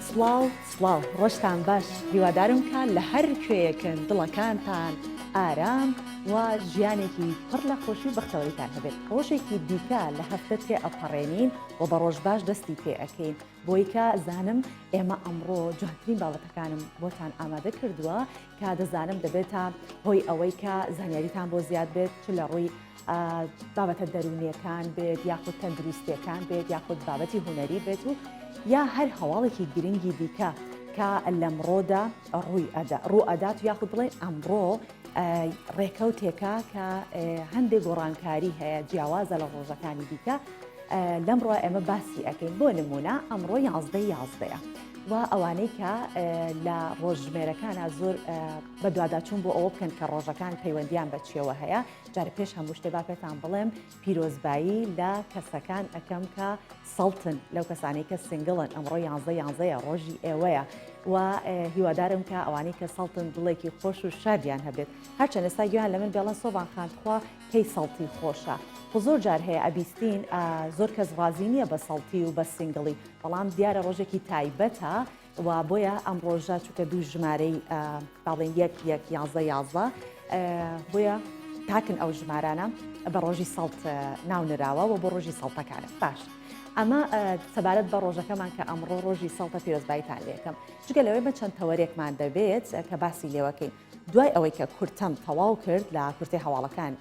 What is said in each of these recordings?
سڵاو ڕۆژتان باش هیوادارم کە لە هەر کوێیەکن دڵەکانتان ئارام و ژیانێکی پڕ لە خۆشی و بەختەوەریتان هەبێت. ڕۆژێکی دیکە لە هەفتە تێ ئەپەڕێنین و بە ڕۆژ باش دەستی پێ ئەەکەین بۆی کە زانم ئێمە ئەمڕۆ جوانترین بابەتەکانم بۆتان ئامادە کردووە کە دەزانم دەبێتە هۆی ئەوەی کە زانیاریتان بۆ زیاد بێت چ لە ڕووی بابەتە دەرونیەکان بێت یاخود تەندروستیەکان بێت یاخود بابەتی هوەری بێت و یا هەر هەواڵێکی گرنگی دیکە کە لەمڕۆدا ڕوو ئەدات و یاخود بڵێ ئەمڕۆ ڕێکەوتێکە کە هەندێک گۆڕانکاری هەیە جیاوازە لە ڕۆژەکانی دیکە لەمڕۆ ئێمە باسی ئەەکەین بۆ نمونە ئەمڕۆ 11 و ئەوانەی کە لە ڕۆژژمێرەکانە زۆر بە دوواداچوون بۆ ئەوە بکەن کە ڕۆژەکان پەیوەندیان بە چێوە هەیە جارە پێش هەموو شتێ با پێتان بڵێم پیرۆزبایی لە کەسەکان ئەەکەم کە سەڵتن لەو کەسانەی کە سنگڵن ئەمڕۆ 11 ڕۆژی ئێوەیە و هیوادارم کە ئەوانەی کە سەڵتن دڵێکی خۆش و شادیان هەبێت هەرچەند ئێستا گویان لە من بێڵەن سۆبان خاندخوا کەی سەڵتی خۆشە زۆر جار هەیە ئەبیستین زۆر کەس ڕازی نییە بە سەڵتی و بە سنگڵی بەڵام دیارە ڕۆژێکی تایبەتە و بۆیە ئەم ڕۆژە چووکە دوو ژمارەی باڵێن 11 بۆیە تاکن ئەو ژمارانە بە ڕۆژی سەڵت ناونراوە و بۆ ڕۆژی سەڵتەکانە باش. ئەمە سەبارەت بە ڕۆژەکەمان کە ئەمڕۆ ڕۆژی سەڵتە پیرۆزباییتان لێکم چگە لەوەی بە چەند تەوەرێکمان دەبێت کە باسی لێوەکەین دوای ئەوەی کە کورتەم تەواو کرد لە کورتی هەواڵەکان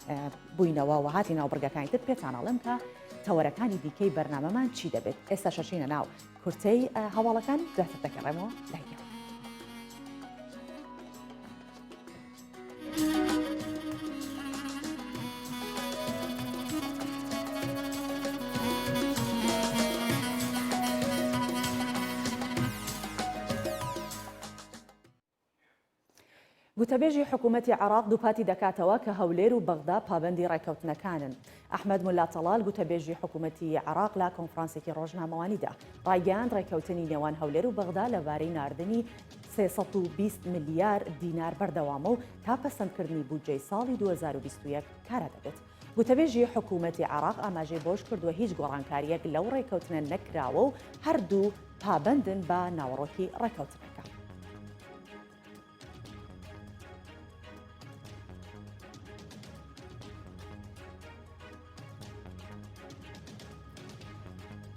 بووینەوە و هاتی ناوبڕگەکانی تر پێتانەڵم کە تەوەرەکانی دیکەی بەرنامەمان چی دەبێت ئێستا شەشینە ناو کورتەی هەواڵەکان دواتر دەکەڕێمەوە لایەوە. گوتەبێژی حکوومەتی عێراق دووپاتی دەکاتەوە کە هەولێر و بەغدا پابەندی ڕێکەوتنەکانن. ئەحمەد مولا تەڵال گوتەبێژی حکوومەتی عێراق لە کۆنفرانسێکی ڕۆژنامەوانیدا ڕایگەیاند ڕێکەوتنی نێوان هەولێر و بەغدا لەبارەی ناردنی 320 ملیار دینار بەردەوامە و تا پەسەندکردنی بودجەی ساڵی 2021 کارە دەبێت. گوتەبێژی حکوومەتی عێراق ئاماژەی بۆش کردووە هیچ گۆڕانکاریەک لەو ڕێکەوتنە نەکراوە و هەردوو پابەندن بە ناوەڕۆکی ڕێکەوتنەکە.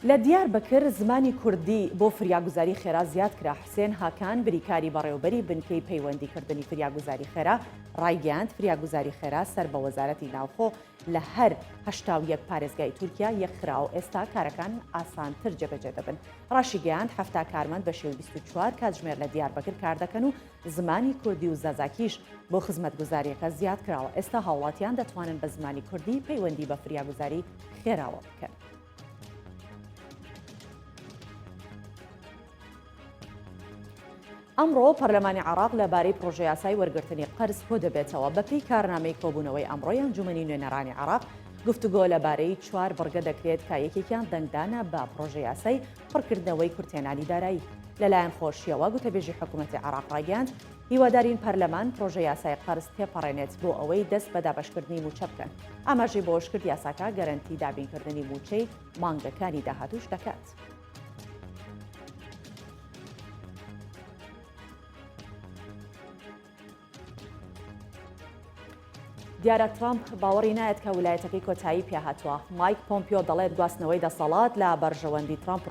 لە دیاربەکر زمانی کوردی بۆ فریاگوزاری خێرا زیاد کرا. حسێن هاکان بریکاری بەڕێوەبەری بنکەی پەیوەندیکردنی فریاگوزاری خێرا ڕایگەیاند فریاگوزاری خێرا سەر بە وەزارەتی ناوخۆ لە هەر 81 پارێزگای تورکیا یەکخراوە ئێستا کارەکان ئاسانتر جێبەجێ دەبن. ڕاشیگەیاند 70 کارمەند بە شێوەی 24 کاتژمێر لە دیاربەکر کار دەکەن و زمانی کوردی و زەزاکیش بۆ خزمەتگوزاریەکە زیاد کراوە. ئێستا هاوڵاتیان دەتوانن بە زمانی کوردی پەیوەندی بە فریاگوزاری خێراوە بکەن. ئەمڕۆ پەرلەمانی عێراق لەبارەی پرۆژەی یاسای وەرگرتنی قەرز کۆ دەبێتەوە بەپێی کارنامەی کۆبوونەوەی ئەمڕۆی ئەنجومەنی نوێنەرانی عێراق گفتوگۆ لەبارەی 4 بڕگە دەکرێت کە یەکێکیان دەنگدانە بە پرۆژەی یاسای پڕکردنەوەی کورتێنانی دارایی. لەلایەن خۆشیەوە گوتەبێژی حکوومەتی عێراق ڕایگەیاند هیوادارین پەرلەمان پرۆژەی یاسای قەرز تێپەڕێنێت بۆ ئەوەی دەست بە دابەشکردنی موچە بکەن. ئاماژەی بۆش کرد یاساکە گەرەنتی دابینکردنی موچەی مانگەکانی داهاتوش دەکات. دیارە ترامپ باوەڕی نایەت کە ویلایەتەکەی کۆتایی پێهاتووە. مایک پۆمپیۆ دەڵێت گواستنەوەی دەسەڵات لە بەرژەوەندی ترامپ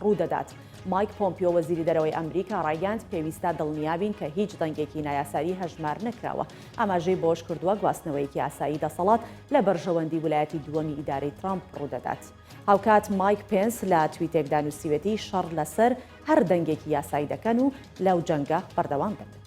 ڕوو دەدات. مایک پۆمپیۆ وەزیری دەرەوەی ئەمریکا ڕایگەیاند پێویستە دڵنیابین کە هیچ دەنگێکی نایاسایی هەژمار نەکراوە. ئاماژەی بۆش کردووە گواستنەوەیەکی یاسایی دەسەڵات لە بەرژەوەندی ویلایەتی دووەمی ئیدارەی ترامپ ڕوودەدات. هاوکات مایک پێنس لە تویتێکدا نووسیوێتی شەڕ لەسەر هەر دەنگێکی یاسایی دەکەن و لەو جەنگە بەردەوام دەبێت.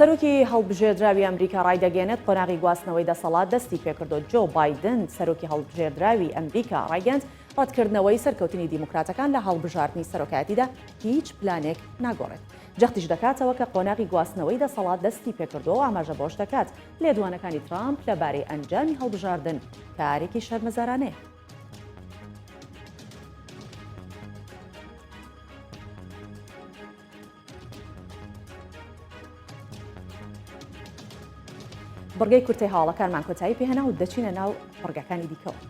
سەرۆکی هەڵبژێردراوی ئەمریکا ڕایدەگەێنێت قۆناغی گواستنەوەی دەسەڵات دەستی پێکردو. جۆ بایدن سەرۆکی هەڵبژێردراوی ئەمریکا ڕایگەاند ڕەتکردنەوەی سەرکەوتنی دیموکراتەکان لە هەڵبژاردننی سەرۆکایەتیدا هیچ پلانێک ناگۆڕێت. جەختیش دەکاتەوە کە قۆناغی گواستنەوەی دەسەڵات دەستی پێکردو و ئاماژە بۆش دەکات لێدوانەکانی ترامپ لەبارەی ئەنجامی هەڵبژاردن کارێکی شەرمەزارانەیە. بڕگەی کورتەی هاوڵەکانمان کۆتایی پێهێنا و دەچینە ناو بڕگەکانی دیکەوە.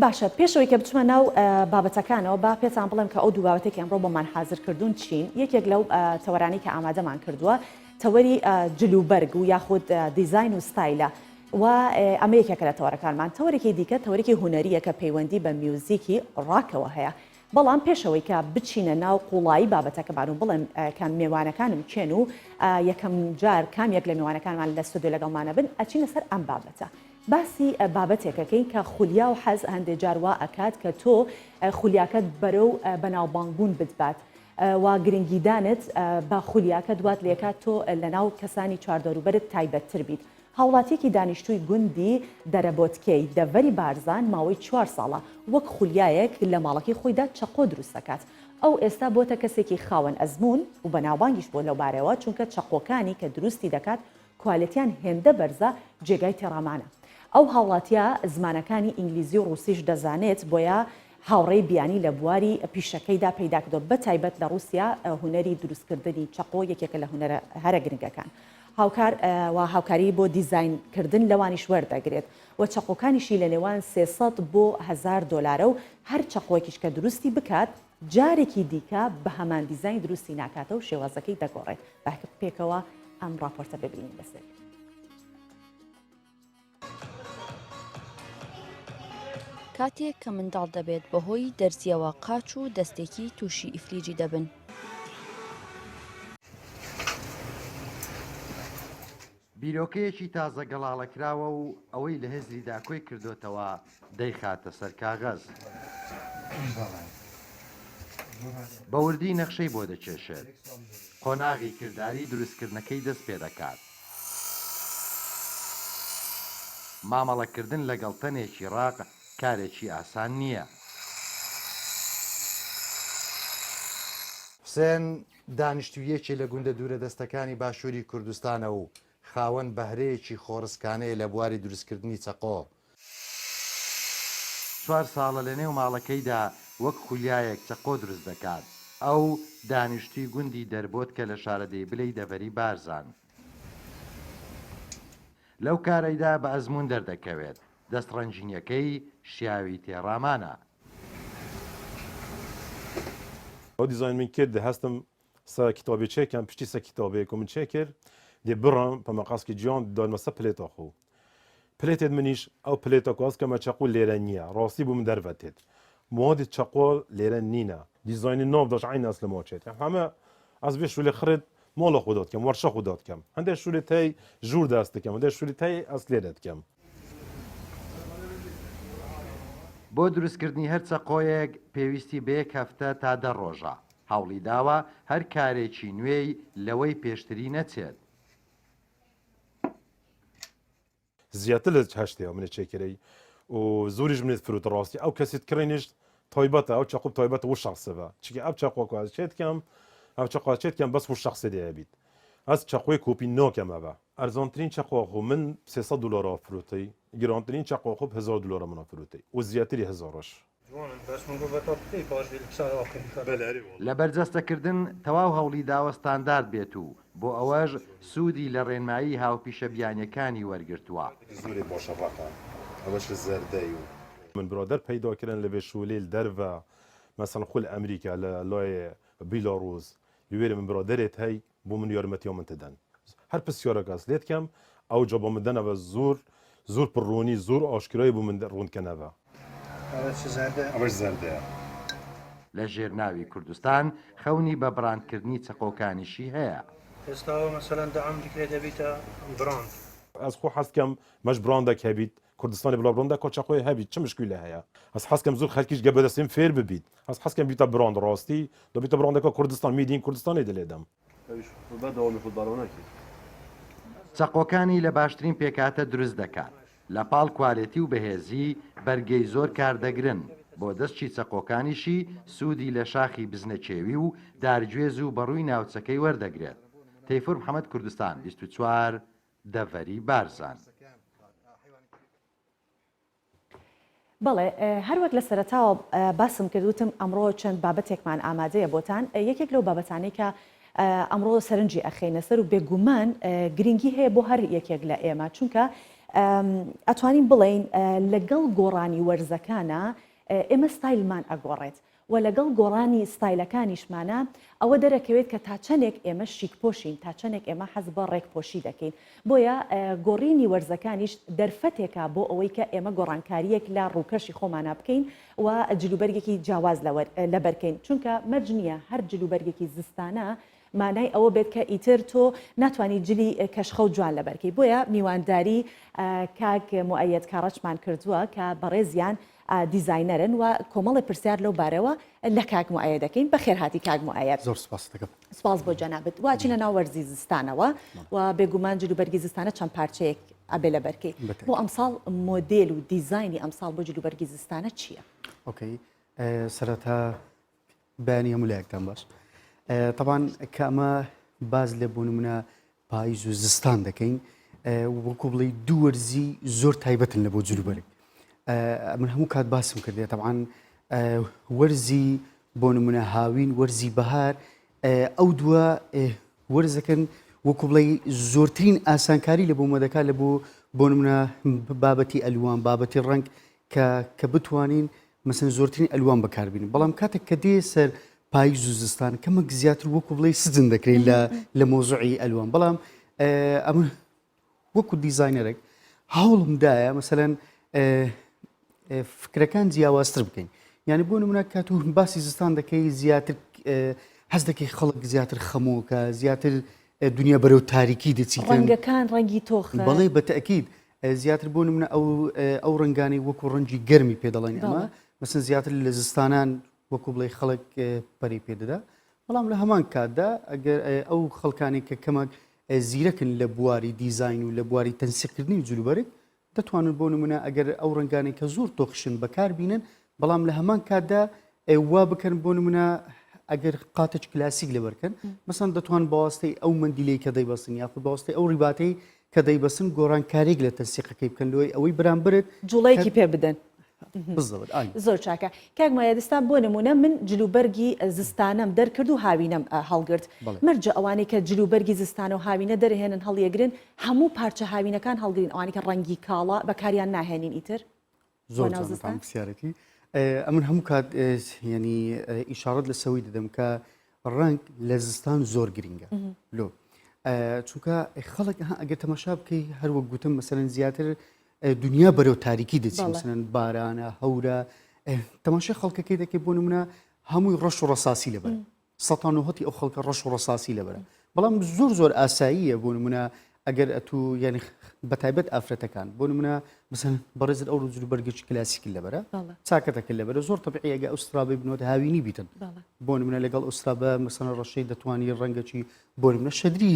باشە پێشەوەی کە بچمە ناو بابەتەکانەوە با پێتان بڵێم کە ئەو دوو بابەتێکی ئەمڕۆ بۆمان حازر کردوون چین. یەکێک لەو تەوەرانی کە ئامادەمان کردووە تەوەری جلوبەرگ و یاخود دیزاین و ستایلە و ئەمە یەکێکە لە تەوەرەکانمان. تەوەرێکی دیکە تەوەرێکی هونەریە کە پەیوەندی بە میوزیکی ڕاکەوە هەیە. بەڵام پێشەوەی کە بچینە ناو قوڵایی بابەتەکەمان و بڵێم کە میێوانەکانم چێن و یەکەم جار کامێک لە میێوانەکانمان لە ستودیۆ لەگەڵمانە بن ئەچینە سەر ئەم بابەتە. باسی بابەتێکەکەی کە خولیا و حەز هەندێک جار وا ئەکات کە تۆ خولیاکەت بەرەو بەناوبانگبوون بتبات و گرنگیدانت بە خولیاکە دوات لێکات تۆ لەناو کەسانی چواردەوروبەرت تایبەتتر بیت. هاوڵاتیەکی دانیشتووی گوندی دەرەبۆتکەی دەڤەری بارزان ماوەی 4 ساڵە وەک خولیایەک لە ماڵەکەی خۆیدا چەقۆ دروست دەکات. ئەو ئێستا بۆتە کەسێکی خاوەن ئەزمون و بەناوبانگیش بۆ لەو بارەوە چونکە چەقۆکانی کە دروستی دەکات کوالەتیان هێندە بەرزە جێگای تێڕامانە. ئەو هاوڵاتیە زمانەکانی ئینگلیزی و ڕوسیش دەزانێت بۆیە هاوڕێی بیانی لە بواری پیشەکەیدا پەیدا کردو بە تایبەت لە رووسیا هونەری دروستکردنی چەقۆ یەکێکە لە هونەرە هەرە گرنگەکان. هاوکاری بۆ دیزاینکردن لەوانیش وەردەگرێت و چەقۆکانیشی لە نێوان 300 بۆ 1000 دلار و هەر چەقۆیەکیش کە دروستی بکات جارێکی دیکە بە هەمان دیزاین دروستی ناکاتە و شێوازەکەی دەگۆڕێت. پێکەوە ئەم راپۆرتە ببینین بەسەر. کاتێک کە منداڵ دەبێت بەهۆی دەرزیەوە قاچ و دەستێکی تووشی ئیفلیجی دەبن. بیرۆکەیەکی تازە گەڵاڵەکراوە و ئەوەی لە هێزری داکۆی کردوتەوە دەیخاتە سەر کاغەز. بەوردی نەخشەی بۆ دەچێشێت. قۆناغی کردداری دروستکردنەکەی دەست پێ دەکات. مامەڵەکردن لەگەڵ تەنێکی ڕاق کارێکی ئاسان نییە. حسێن دانیشتوویەکی لە گوندە دوورە دەستەکانی باشووری کوردستانە و خاوەن بەهرەیەکی خۆڕسکانەیە لە بواری دروستکردنی چەقۆ. 4 ساڵە لە نێو ماڵەکەیدا وەک خولیایەک چەقۆ دروست دەکات. ئەو دانیشتوی گوندی دەربۆت کە لە شارەدەی بلەی دەڤەری بارزان. لەو کارەیدا بە ئەزمون دەردەکەوێت. دەستڕەنجینیەکەی شیاوی تێڕامانە. ئەو دیزاین من کرد هەستم سە کتابێکێکم پشتی سە کتابێک و من چێ کرد دێ بڕم پەمەقاسکی جیان دانمەسە پلێتەخۆ. پلێتێت منیش ئەو پلێتە کۆسکەمە چەقۆ لێرە نییە ڕاستی بووم دەرڤەتێت. موادی چەقۆ لێرە نینە. دیزاینی ناو داش عین ئەس لە ماچێت. هەمە ئەس بێ شولێ خرد مۆڵە خۆ دەکەم وەرشە خۆ دەکەم. هەندێک شولی تای ژوور دەست دەکەم هەندێک شولی تای ئەس لێرە دەکەم. بۆ دروستکردنی هەر چەقۆیەک پێویستی بە 1 هەفتە تا 10 ڕۆژە. هەوڵی داوە هەر کارێکی نوێی لەوەی پێشتری نەچێت. زیاتر لە هەشتەوە منە چێکرەی و زۆریش منێت فروت ڕاستی ئەو کەسیت کڕێنیش تایبەتە ئەو چەقۆ تایبەتە و شخصەوە چکە ئەو چەقۆ چێتکەم ئەو چەقۆچێتکەم بەس و شخصی دەیەبیت. ئەس چەقۆی کۆپی نۆکەمەوە. ئەرزانترین چەقۆ من 300 دلار فروتی گرانترین چەقۆ خوب 1000 دلار منە فروتی و زیاتری 1000ش. لە بەرجەستەکردن تەواو هەوڵی داوە ستاندارد بێت و بۆ ئەوەش سوودی لە ڕێنمایی هاوپیشە بیانیەکانی وەرگرتووە. زۆری بۆشەڕقە ئەوەش زەردەی و من برادر پەیداکردن لە بێ شولێل دەرڤە مەسەن خول ئەمریکا لە لای بیلاڕوز لێرە من برادرێت هەی بۆ من یارمەتیۆ من تدەن هەر پرسیارەکەس لێت کەم ئەو جا بۆ مندەنەوە زۆر پڕۆنی زۆر ئاشکرای بوو من ڕوونکەنەوە. ئەوەش زەردەیە. لە ژێرناوی کوردستان خەونی بە بڕاندکردنی چەقۆکانیشی هەیە. ئێستاوە مەسەلەن دەعام دیکرێت دەبیتە براند. ئەس خۆ حەزکەم مەش براندێک هەبیت کوردستانی بڵاو براندە کۆچەقۆی هەبیت چ مشکلە هەیە. ئەس حەزکەم زۆر خەلکیش گە بەدەستیم فێر ببیت. ئەس حەزکەم بیتە براند ڕاستی دەبیتە براندەکە کوردستان میدین کوردستانی دەلێدەم. چەقۆکانی لە باشترین پێکاتە دروست دەکات. لە پاڵ کوالێتی و بەهێزی بەرگەی زۆر کاردەگرن. بۆ دەستچی چەقۆکانیشی سوودی لە شاخی بزنەچێوی و دارگوێز و بەڕووی ناوچەکەی وەردەگرێت. تەیفور محەممەد کوردستان 24 دەڤەری بارزان. بەڵێ هەروەک لە سەرەتاوە باسم کردوتم ئەمڕۆ چەند بابەتێکمان ئامادەیە بۆتان یەکێک لەو بابەتانەی کە ئەمڕۆ سەرنجی ئەخینە سەر و بێگومان گرنگی هەیە بۆ هەر یەکێک لە ئێمە چونکە ئەتوانین بڵێین لەگەڵ گۆڕانی وەرزەکانە ئێمە ستایلمان ئەگۆڕێت و لەگەڵ گۆڕانی ستایلەکانیشمانە ئەوە دەرەکەوێت کە تا چەندێک ئێمە شیکپۆشین تا چەندێک ئێمە حەز بە ڕێکپۆشی دەکەین بۆیە گۆڕینی وەرزەکانیش دەرفەتێکە بۆ ئەوەی کە ئێمە گۆڕانکاریەک لە ڕووکەشی خۆمانە بکەین و جلوبەرگێکی جیاواز لەبەرکەین چونکە مەرج نییە هەر جلوبەرگێکی زستانە مانای ئەوە بێت کە ئیتر تۆ ناتوانانی جلی کەشخە و جوان لەبەرکەی بۆیە میوانداری کاک موعەیەد کاڕەچمان کردووە کە بەڕێزیان دیزاینەرن و کۆمەڵی پرسیار لەو بارەوە لە کاک موعەیەد دەکەین بەخێرهاتی کاک موعەیەد زۆر سپاس دەکەم سپاس بۆ جەنابەت واچینە ناو وەرزی زستانەوە و بێگومان جلوبەرگی زستانە چەند پارچەیەک ئەبێ لە بەرکەی بۆ ئەمساڵ مۆدێل و دیزایانی ئەمساڵ بۆ جلوبەرگی زستانە چییە؟ ئۆکەی سەرەتا بەیانی هەموو لایەکتان باش طبعاً کە ئەمە باز لێ بۆ نمونە پاییز و زستان دەکەین وەکو بڵێ دوو وەرزی زۆر تایبەتن لە بۆ جلوبەرگ من هەموو کات باسم کردێ طبعاً وەرزی بۆ نمونە هاوین وەرزی بەهار ئەو دووە وەرزەکەن وەکو بڵێ زۆرترین ئاسانکاری لە بۆ مەدەکات لە بۆ نمونە بابەتی ئەلوان بابەتی ڕنگ کە بتوانین مەسەن زۆرترین ئەلوان بەکاربین بەڵام کاتێک کە دێ سەر پاییز و زستان کەمەک زیاتر وەکو بڵێ سزن دەکرێت لە مۆزوعی ئەلوان بەڵام ئەمە وەکو دیزاینەرێک هەوڵمدایە مەسەلەن فکرەکان جیاوازتر بکەین یعنی بۆ نمونە کات و باسی زستان دەکەی زیاتر حەز دەکەی خەڵک زیاتر خەمۆکە زیاتر دنیا بەرەو تاریکی دەچیتن ڕەنگەکان ڕەنگی تۆخ بەڵێ بەتەکید زیاتر بۆ نمونە ئەو ڕنگانی وەکو ڕەنگی گەرمی پێدەڵێن ئەمە مەسن زیاتر لە زستانان وەکو بڵێ خەڵک پەری پێدەدا بەڵام لە هەمان کاتدا ئەگەر ئەو خەڵکانی کە کەمەک زیرەکن لە بواری دیزاین و لە بواری تەنسیقکردنی جلوبەرگ دەتوانن بۆ نمونە ئەگەر ئەو ڕنگانی کە زۆر تۆخشن بەکاربینن بەڵام لە هەمان کاتدا وا بکەن بۆ نمونە ئەگەر قاتەج کلاسیک لەبەرکەن مەسەن دەتوان بەواستەی ئەو مندیلەی کە دەیبەسن یاخود بەواستەی ئەو ڕیباتەی کە دەیبەسن گۆڕانکارێک لە تەنسیقەکەی بکەن لەوەی ئەوەی بەرامبرت جوڵەیەکی پێ بدەن زۆر چاکە کاک مایەدستان بۆ نمونە من جلوبەرگی زستانم دەرکرد و هاوینەم هەڵگرت مەرجە ئەوانەی کە جلوبەرگی زستانە و هاوینە دەرهێنن هەڵیەگرن هەموو پارچە هاوینەکان هەڵگرین ئەوانی کە ڕەنگی کاڵە بەکاریان ناهێنین ئیتر زۆر پرسیارەتی ئەمن هەموو کات ینی ئیشارەت لە سەوی دەدەم کە ڕنگ لە زستان زۆر گرینگە لۆ چونکە خەڵک ئەگەر تەماشا بکەی هەروەک گوتم مەسەرەن زیاتر دنیا بەرەو تاریکی دەچی مەسەرەن بارانە هەورە تەماشای خەڵکەکەی دەکەی بۆ نمونە هەمووی ڕەش و ڕەساسی لەبەر سەتانوهەتی ئەو خەڵکە ڕەش و ڕەساسی لەبەرە بەڵام زۆر ئاساییە بۆ نمونە ئەگەر ئەتو یعنی بەتایبەت ئافرەتەکان بۆ نمونە مثلا بەڕێزت ئەو جلوبەرگێکی کلاسیکی لەبەرە چاکەتەکە لەبەرە زۆر طبیعی ئەگە ئوسترابی بنەوە هاوینی بیتن بۆ نمونە لەگەڵ ئوسترابە مثلا ڕەشەی دەتوانی ڕەنگەکی بۆ نمونە شەدری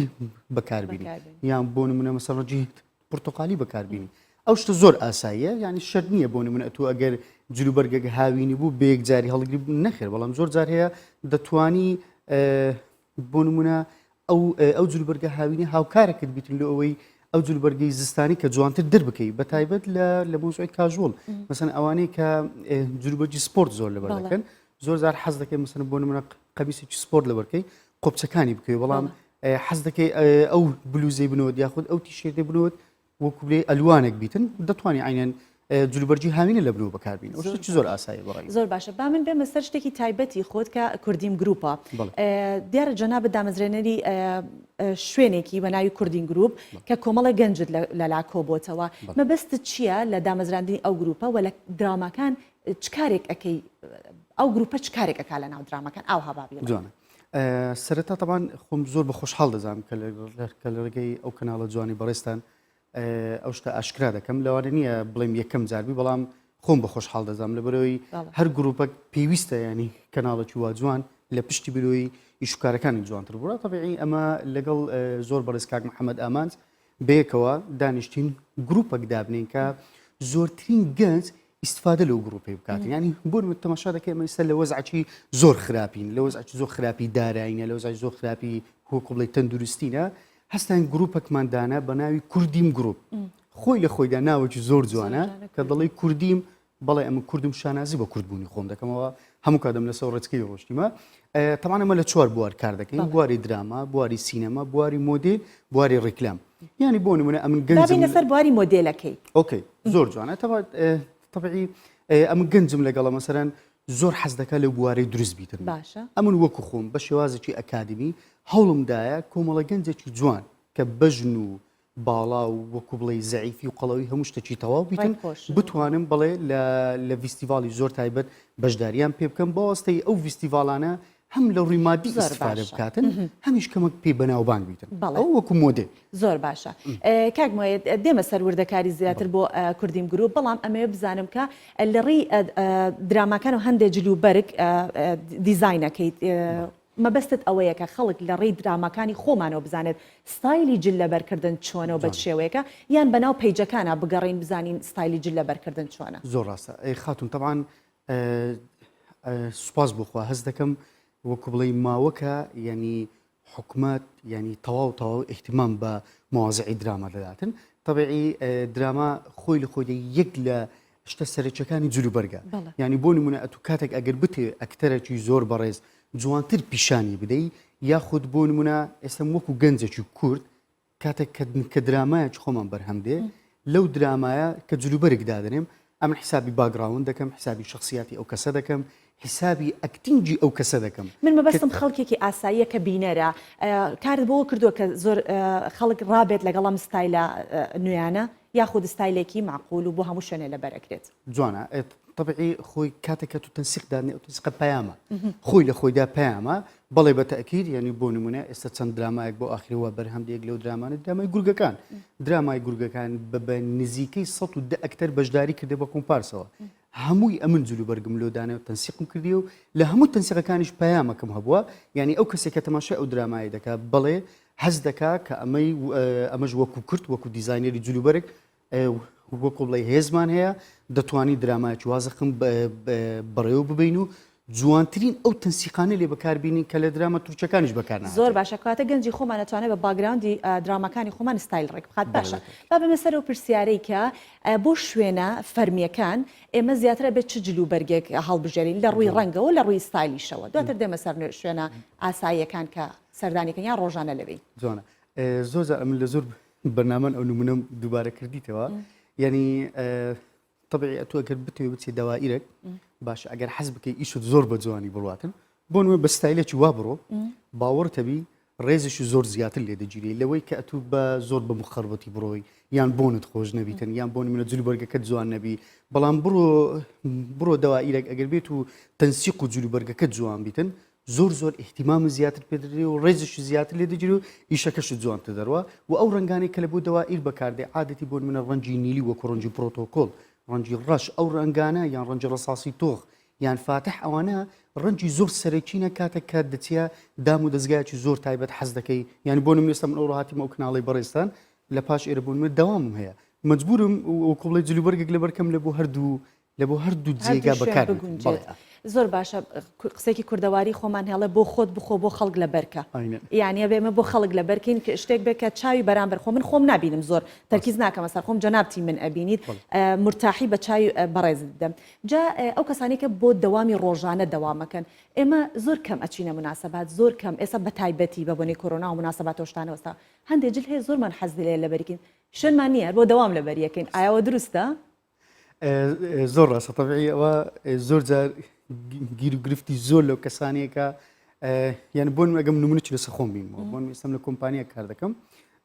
بەکاربینی یان بۆ نمونە مثلا ڕەنگی پورتۆقالی بەکاربینی ئەو شتە زۆر ئاساییە یعنی شەر نییە بۆ نمونە ئەتو ئەگەر جلوبەرگەکە هاوینی بوو بەیەک جاری هەڵگری نەخێر بەڵام زۆر جار هەیە دەتوانی بۆ نمونە ئەو جلوبەرگە هاوینی هاوکارەکەت بیتن لە ئەوەی ئەو جلوبەرگەی زستانی کە جوانتر دەربکەی بەتایبەت لە مۆزوعی کاژوڵ مەسەن ئەوانەی کە جلوبەرگی سپۆرت زۆر لەبەر دەکەن زۆر جار حەز دەکەی مەسەن بۆ نمونە قەمیسێکی سپۆرت لەبەرکەی قۆبچەکانی بکەی بەڵام حەز دەکەی ئەو بلوزەی بنەوەت یاخود ئەو تیشێرتێ بنەوەت وەکو بڵێ ئەلوانێک بیتن دەتوانانی عینەن جلوبەرگی هاوینە لە بنەوە بەکاربین زۆر ئاساییە بەڕای زۆر باشە با من بێمە سەر شتێکی تایبەتی خۆت کە کوردیم گروپە دیارە جەنابەت دامەزرێنەری شوێنێکی بە ناوی کوردین گروپ کە کۆمەڵە گەنجت لەلا کۆبۆتەوە مەبەستت چییە لە دامەزراندنی ئەو گروپە و لە درامەکان چ کارێک ئەەکەی ئەو گروپە چ کارێک ئەکا لە ناو درامەکان ئەو هەبابی جوانە سەرەتا تەبان خۆم زۆر بە خۆشحاڵ دەزانم کە لە ڕێگەی ئەو کەناڵە جوانی بەڕێستان ئەو شتە ئاشکرا دەکەم لەوانە نییە بڵێم یەکەم جاربی بەڵام خۆم بە خۆشحاڵ دەزانم لە بەرەوەی هەر گروپە پێویستە ینی کەناڵێکی وا جوان لە پشتی بلۆی ئیشکارەکانی جوانتر بووە طبیعی ئەمە لەگەڵ زۆر بەڕێز کاک محەممەد ئامانج بەیەکەوە دانیشتین گروپەک دابنین کە زۆرترین گەنج استفادە لەو گروپی بکاتن ینی بۆ تەماشا دەکەم ئێستا لە وەزعی زۆر خراپین لە وەزعی زۆر خراپی دارایینە لە وەزعی زۆر خراپی وەکو بڵێ تەندروستینە هەستان گروپەکماندانە بە ناوی کوردیم گروپ خۆی لە خۆیدا ناوەکی زۆر جوانە کە دەڵێ کوردیم بەڵێ ئەمە کوردم شانازی بە کوردبوونی خۆم دەکەمەوە هەموو کادەم لەسەر ڕێچکەی ڕۆشتیمە تەمان ئەمە لە 4 بوار کار دەکەین بواری دراما بواری سینەما بواری مۆدل بواری ڕیکلام یعنی بۆ نمونە ئەمن دابین لەسەر بواری مۆدلەکەی ئۆکەی زۆر جوانە تەبعی ئەمە گەنجم لەگەڵە مەسەرەن زۆر حەز دەکات لە بوارەی دروست بیتن باشە ئەمن وەکو خۆم بە شێوازێکی ئەکادمی هەوڵمدایە کۆمەڵە گەنجێکی جوان کە بەژن و باڵا و وەکو بڵێ زەعیفی و قەڵەوی هەموو شتێکی تەواو بیتن بتوانم بڵێ لە فیستیڤاڵی زۆر تایبەت بەشداریان پێ بکەم بۆ ئەستەی ئەو فیستیڤالانە هەم لە ڕووی مادی ئیسفادە بکاتن هەمیش کەمەک پێ بەناوبانگ بیتن ئەو وەکو مۆدێ زۆر باشە کاکمۆیە دێمە سەر وردەکاری زیاتر بۆ کوردیم گرروپ بەڵام ئەمەیە بزانم کە لە ڕێی دراماکان و هەندێک جلوبەرگ دیزاینەکەیت مەبەستت ئەوەیە کە خەڵک لە ڕێی دراماکانی خۆمانەوە بزانێت ستایلی جل لەبەرکردن چۆنە و بە شێوەیەکە یان بەناو پیجەکانە بگەڕین بزانین ستایلی جل لەبەرکردن چۆنە زۆر ڕاستە خاتون طبعاً سوپاس بخوا هەز دەکەم وەکو بڵێ ماوەکە ینی حکومت ینی تەواو احتیمام بە مواضعی دراما دەداتن طبعی دراما خۆی لە خۆی یەک لە شتە سەرچەکانی جلوبەرگە ینی بۆ نمونە ئەتو کاتێک ئەگەر بتێ ئەکتەرێکی زۆر بەڕێز جوانتر پیشانی بدەی یاخود بۆ نمونە ئێستا وەکو گەنجێکی کورد کاتێک کە درامایە خۆمان بەرهەمدێ لەو درامایە کە جلوبەرگ دادنێم ئەمن حسابی باگراون دەکەم حسابی شخصیاتی ئەو کەسە دەکەم حسابی ئەکتینجی ئەو کەسە دەکەم من مەبەستم خەڵکێکی ئاساییە کە بینەرە کارت بۆ کردووە کە زۆر خەڵک ڕابێت لەگەڵام ستایلە نوێیانە یاخود ستایلێکی معقول و بۆ هەموو شوێنێ لەبەرەکرێت جوانە طبعی خۆی کاتێککە تو تەنسیقدانێ ئەو تەنسیقە پەیامە خۆی لە خۆیدا پەیامە بەڵێ بە تەکید ینی بۆ نمونە ئێستا چەند درامایەک بۆ ئاخریەوە بەرهەمدێک لەو درامانە درامای گورگەکان درامای گورگەکان بە نزیکەی 110 ئەکتەر بەشداری کردێ بە کۆمپارسەوە هەمووی ئەمن جلوبەرگم لۆدانێ و تەنسیقم کردی و لە هەموو تەنسیقەکانیش پەیامەکەم هەبووە ینی ئەو کەسێکە تەماشای ئەو درامایی دەکات بەڵێ حەز دەکات کە ئەمەش وەکو کرد وەکو دیزاینەری جلوبەرگ وەکو بڵێ هێزمان هەیە دەتوانی درامایکی وازەخم بەڕێوە ببین و جوانترین ئەو تەنسیقانە لێ بەکاربینین کە لە دراما تورکیەکانیش بەکارنا زۆر باشە کاتە گەنجی خۆمان ناتوانێت بە باگراوندی درامەکانی خۆمان ستایل ڕێک بخات باشە با بەمە سەر و پرسیارەی کە بۆ شوێنە فەرمیەکان ئێمە زیاترە بێت چ جلوبەرگێک هەڵبژێرین لە ڕووی ڕەنگەوە لە ڕووی ستایلیشەوە دواتر دێمە سەر شوێنە ئاساییەکان کە سەردانیەکان یان ڕۆژانە لەوێ جوانە زۆر ئەمن لە زۆر بەرنامەن ئەو نمونەم دووبارە کردیتەوە ینی طبعی ئەتو ئەگەر بتوێ بچێ داوائیرێک باش ئەگەر حەز بکەی ئیشت زۆر بە جوانی بڕاتن بۆ نوێ بە ستایلێکی وا بڕۆ باوەڕتەبی ڕێزشی زۆر زیاتر لێ دەگیری لەوەی کە ئەتو بە زۆر بە مخەربەتی بڕۆی یان بۆنت خۆش نەبیتن یان بۆ نمونە جلوبەرگەکەت جوان نەبی بەڵام بڕۆ داوائیرێک ئەگەر بێت و تەنسیق و جلوبەرگەکەت جوان بیتن زۆر احتیمام زیاتر پێدرێ و ڕێزشی زیاتر لێ دەگیری و ئیشەکەش جوانتر دەڕوە و ئەو ڕنگانی کە لە بۆ داوائیر بەکاردێ عادەتی بۆ منە ڕەنجی نیلی وەکو ڕەنجی پرۆتۆکۆل ڕەنجی ڕەش ئەو ڕنگانە یان ڕەنجی ڕەساسی تۆخ یان فاتح ئەوانە ڕەنجی زۆر سەرەکیینە کاتێک کات دەچە دام و دەستگایکی زۆر تایبەت حەز دەکەی یان بۆ نمێستە من ئەو ڕاهاتیمە ئەو کناڵی بەڕێستان لە پاش ئێرە بوون داوامم هەیە مجبورم وەکو بڵێ جلوبەرگێک لەبەرکەم لە بۆ هەردوو جێگا بەکار زۆر باشە قسێکی کوردەواری خۆمان هێڵە بۆ خۆت بخۆ بۆ خەڵک لە بەرکە یانە بێمە بۆ خەڵک لە بەرکەین کە شتێک بێکە چاوی بەرامبەر خۆ من خۆم نبینم زۆر تەرکیز ناکەمە سەر خۆم جەنابتی من ئەبینیت مرتاحی بە چاوی بەڕێز دەم جا ئەو کەسانی کە بۆ دەوامی ڕۆژانە دەوامەکەن ئێمە زۆر کەم ئەچینە مناسبات زۆر کەم ئێستا بە تایبەتی بە بۆنەی کۆرۆنا و مناسبات تۆشتانەوەستا هەندێک جل هەیە زۆرمان حەز لێ لە بەرکین شوێنمان نییە بۆ دەوام لە بەریەکەین ئایاوە دروستە زۆر ڕاستە طبیعی ئەوە زۆر جار گیر و گرفتی زۆر لەو کەسانێکە یان بۆن ئەگەم نمونەی لەسەر خۆم بینمەوە بۆن ئێستم لە کۆمپانیا کار دەکەم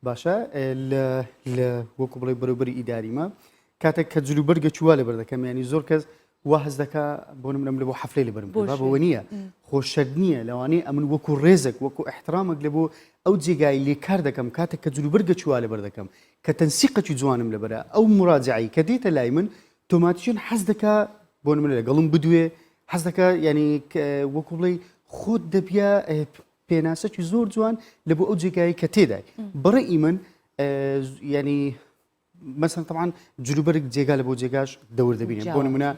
باشە لە وەکو بڵێ بەروبەری ئیداریمە کاتێک کە جلوبەرگێکی وا لەبەر دەکەم ینی زۆر کەس وا حەز دەکا بۆ نمونەم لە بۆ حەفلەی لەبەرم بەوە نییە خۆشەر نییە لەوانەیە ئەمن وەکو ڕێزێک وەکو احترامێک لە بۆ ئەو جێگای لێ کار دەکەم کاتێک کە جلوبەرگێکی وا لەبەر دەکەم کە تەنسیقێکی جوانم لەبەرە ئەو مراجعی کە دێتە لای من تۆماتیکن حەز دەکا بۆ نمونە لەگەڵم بدوێ حەز دەکا ینی وەکو بڵێ خۆت دەبیا پێناسەکی زۆر جوان لە بۆ ئەو جێگایی کە تێدای بەڕێی من ینی مەسەن طبعاً جلوبەرگ جێگا لە بۆ جێگاش دەور دەبینێت بۆ نمونە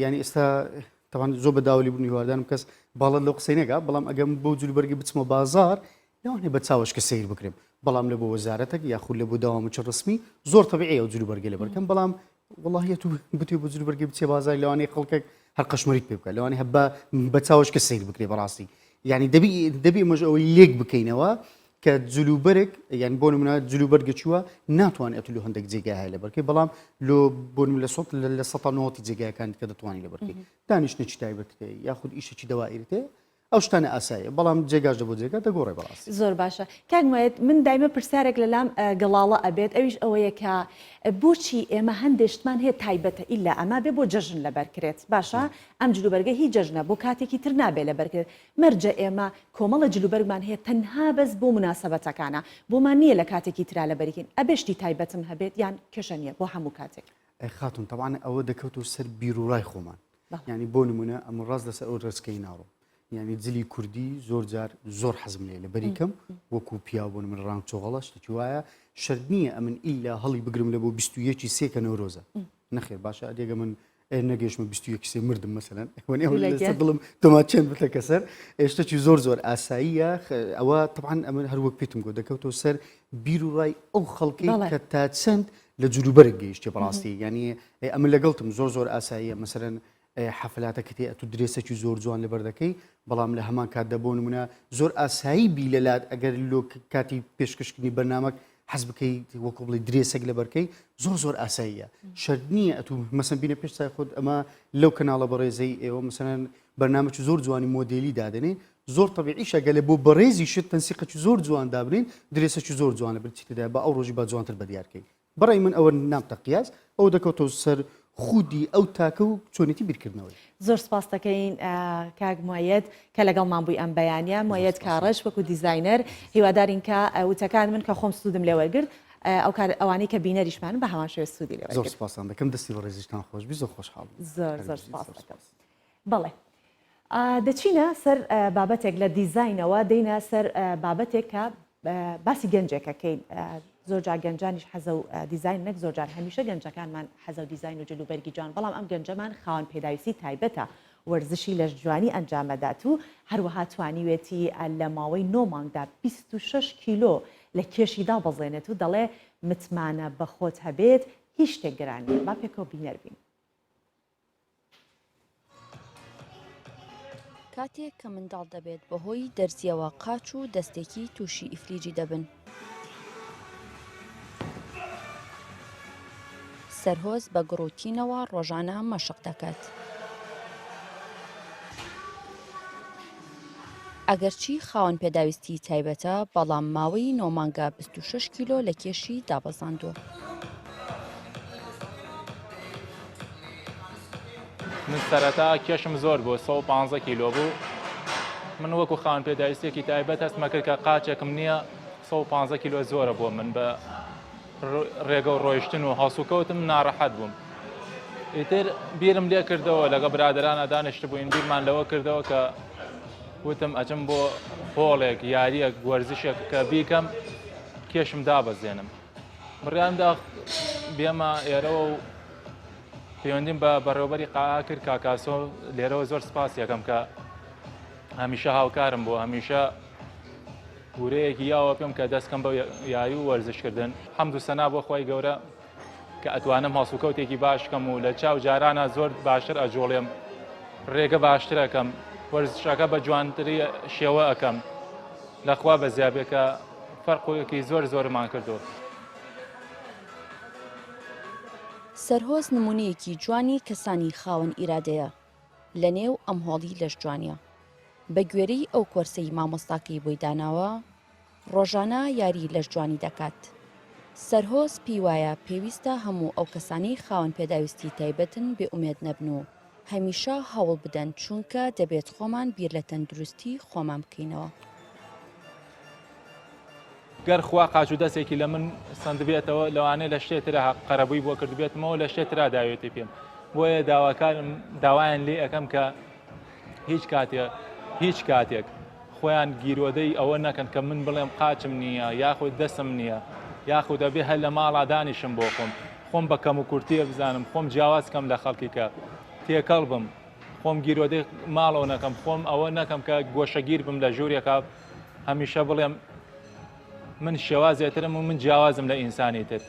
ینی ئێستا طبعاً زۆر بە داولی بوونی هیوادارم کەس باڵت لەو قسەی نەگا بەڵام ئەگەم بۆ جلوبەرگی بچمە بازار لەوانێ بە چاوەشکە سیر بکرێم بەڵام لە بۆ وەزارەتێک یاخود لە بۆ داوامەچە ڕسمی زۆر تەبیعی ئەو جلوبەرگە لەبەرکەم بەڵام والله تو بتێ بۆ جلوبەرگی بچێ بازار لەوانەیە خەڵکێک هەر قەشمەریت پێ بکە لەوانەیە هەبا بە چاوەشکە سیر بکرێ بەڕاستی یعنی دەبی مەژ ئەوەی لێک بکەینەوە کە جلوبەرێک یان بۆ نمونە جلوبەرگە چووە ناتوانێت لە هەندێک جێگای هەیە لە بەرکەی بەڵام لۆ بۆ لە سۆت لە ١٩ جێگایەکان کە دەتوانانی لە بەرکەی دانیشتنێکی تایبەتێ یاخود ئیشێکی دەوائرێتێ ئەو شتانە ئاساییە بەڵام جێگاش بۆ جێگا دەگۆڕێ بەڕاستی زۆر باشە کاگوایەت من دایمە پرسیارێک لەلام گەڵاڵە ئەبێت ئەویش ئەوەیە کە بۆچی ئێمە هەندێشتمان هەیە تایبەتە ئیلا ئەما بێ بۆ جەژن لەبەرکرێت باشە ئەم جلوبەرگە هیچ جەژنە بۆ کاتێکی تر نابێت لەبەرکرێت مەرجە ئێمە کۆمەڵە جلوبەرگمان هەیە تەنها بەس بۆ مناسەبەتەکانە بۆمان نییە لە کاتێکی ترا لەبەرکین ئەبێشتی تایبەتم هەبێت یان کێشە نییە بۆ هەموو کاتێک خاتون طبعا ئەوە دەکەوتەوە سەر بیرروڕای خۆمان ینی بۆ نمونە ئەمە ڕاست لەسەر ئەو ڕێسکەی ناڕۆ یعنی جلی کوردی زۆر جار زۆر حەزم لێ لە بەریکەم وەکو پیا بۆن من ڕام چۆغەڵە شتێکی وایە شەرت نییە ئەمن ئیلا هەڵی بگرم لە بۆ 21 سێکە نەورۆزە نەخێر باشە ئەدێگە من نەگەشمە 21 سێ مردم مەسەرەن دڵم تۆما چێن بتە کەسەر ئێشتێکی زۆر ئاساییە ئەوە طبعا ئەمە هەروەک پێتم گۆ دەکەوتەوە سەر بیر و ڕای ئەو خەڵکی کە تا چەند لە جلوبەرێک گەیشتێ بەڕاستی ینی ئەمە لەگەڵتم زۆر ئاساییە مەسەرەن حەفلاتەکە تێ ئەتو درێسێکی زۆر جوان لەبەر دەکەی بەڵام لە هەمان کات دەبوو نمونە زۆر ئاسایی بی لەلات ئەگەر لۆ کاتی پێشکەشکردنی بەرنامەک حەز بکەی وەکو بڵێ درێسێک لەبەرکەی زۆر ئاساییە شەرت نییە ئەتو مەسەن بینە پێش چای خۆت ئەمە لەو کەناڵە بەڕێزەی ئێوە مەسەن بەرنامەی زۆر جوانی مۆدێلی دادنێ زۆر طبیعیشە گەلێ بۆ بەڕێزی شت تەنسیقی زۆر جوان دابرین درێسێکی زۆر جوانە برچیتدا بە ئەو ڕۆژی بە جوانتر بەدیارکەی بەڕێ من ئەوە نامتە قیاس ئەو دەکەوتەوە سەر خودی ئەو تاکە و چۆنێتی بیرکردنەوەی زۆر سپاس دەکەین کاک موایەت کە لەگەڵمان بووی ئەم بەیانە موایەت کاڕەش وەکو دیزاینەر هیوادارین کە وتەکان من کە خۆم سوودم لێ وەرگرت ئەو ئەوانەی کە بینەریشمان بە هەمان شێوە سوودی لێ زۆر سپاسان دەکەم دەستی بە ڕێزیشتان خۆشبی زۆر خۆشحاڵ زۆر سپاس دەکەم بەڵێ دەچینە سەر بابەتێک لە دیزاینەوە دەینە سەر بابەتێک کە باسی گەنجێکەکەین زۆر جار گەنجانیش حەزە و دیزاین نەک زۆر جار هەمیشە گەنجەکانمان حەزە و دیزاین و جلوبەرگی جوان بەڵام ئەم گەنجەمان خاوەن پێداویستی تایبەتە وەرزشی لە جوانی ئەنجامەدات و هەروەها توانیوێتی لە ماوەی 9 مانگدا 26 کیلۆ لە کێشیدا بەزێنێت و دەڵێ متمانە بە خۆت هەبێت هیچ شتێک گرانیە با پێکەوە بینەربین کاتێک کە منداڵ دەبێت بەهۆی دەرزیەوە قاچ و دەستێکی تووشی ئیفلیجی دەبن سەرهۆز بە گڕوتینەوە ڕۆژانە مەشق دەکات ئەگەرچی خاوەن پێداویستی تایبەتە بەڵام ماوەی 9 مانگە 26 کیلۆ لە کێشی دابەزاندووە من سەرەتا کێشم زۆر بوو 115 کیلۆ بوو من وەکو خاوەن پێداویستێکی تایبەت هەستمە کرد کە قاچێکم نییە 115 کیلۆ زۆرە بۆ من بە ڕێگە و ڕۆیشتن و هەسوکەوتم ناڕەحەت بووم ئیتر بیرم لێ کردەوە لەگە برادرانە دانیشت بووین بیرمان لەوە کردەوە کە وتم ئەچم بۆ هۆڵێک یاریەک وەرزشێک کە بیکەم کێشم دابەزێنم بڕیاندا بێمە ئێرەوە و پەیوەندیم بە بەڕێوەبەری قاعا کرد کاکاسۆ لێرەوە زۆر سپاس یەکەم کە هەمیشە هاوکارم بۆ هەمیشە گورەیەکی یاوە پێم کە دەستکەم بە یاری و وەرزشکردن حەمد و سەنا بۆ خۆی گەورە کە ئەتوانم هەسوکەوتێکی باشکەم و لە چاو جارانە زۆر باشتر ئەجۆڵێم ڕێگە باشترەکەم وەرزشەکە بە جوانتری شێوە ئەەکەم لەخوا بە زیابێکە فەرقۆیەکی زۆرمان کردەوە سەرهۆز نمونەیەکی جوانی کەسانی خاوەن ئیرادەیە لە نێو ئەم هۆڵی لەش جوانیە بە گوێرەی ئەو کۆرسەی مامۆستاکەی بۆی داناوە ڕۆژانە یاری لەش جوانی دەکات سەرهۆز پێی وایە پێویستە هەموو ئەو کەسانی خاوەن پێداویستی تایبەتن بێئومێد نەبن و هەمیشە هەوڵ بدەن چونکە دەبێت خۆمان بیر لە تەندروستی خۆمان بکەینەوە گەر خوا قاچ و دەستێکی لە من سندبێتەوە لەوانەیە لە شتێترا قەرەبووی بۆ کردبێتمەوە لە شتێترا داوێتی پێم بۆیە داوایان لێ ئەەکەم کە هیچ کاتێک خۆیان گیرۆدەی ئەوە نەکەن کە من بڵێم قاچم نییە یاخود دەسم نییە یاخود دەبێ هەر لە ماڵا دانیشم بۆ خۆم بە کەم و کورتیە بزانم خۆم جیاواز کەم لە خەڵکی کە تێکەڵ بم خۆم گیرۆدەی ماڵەوە نەکەم خۆم ئەوە نەکەم کە گۆشەگیر بم لە ژوورێکە هەمیشە بڵێم من شێوازێترم و من جیاوازم لە ئینسانی تر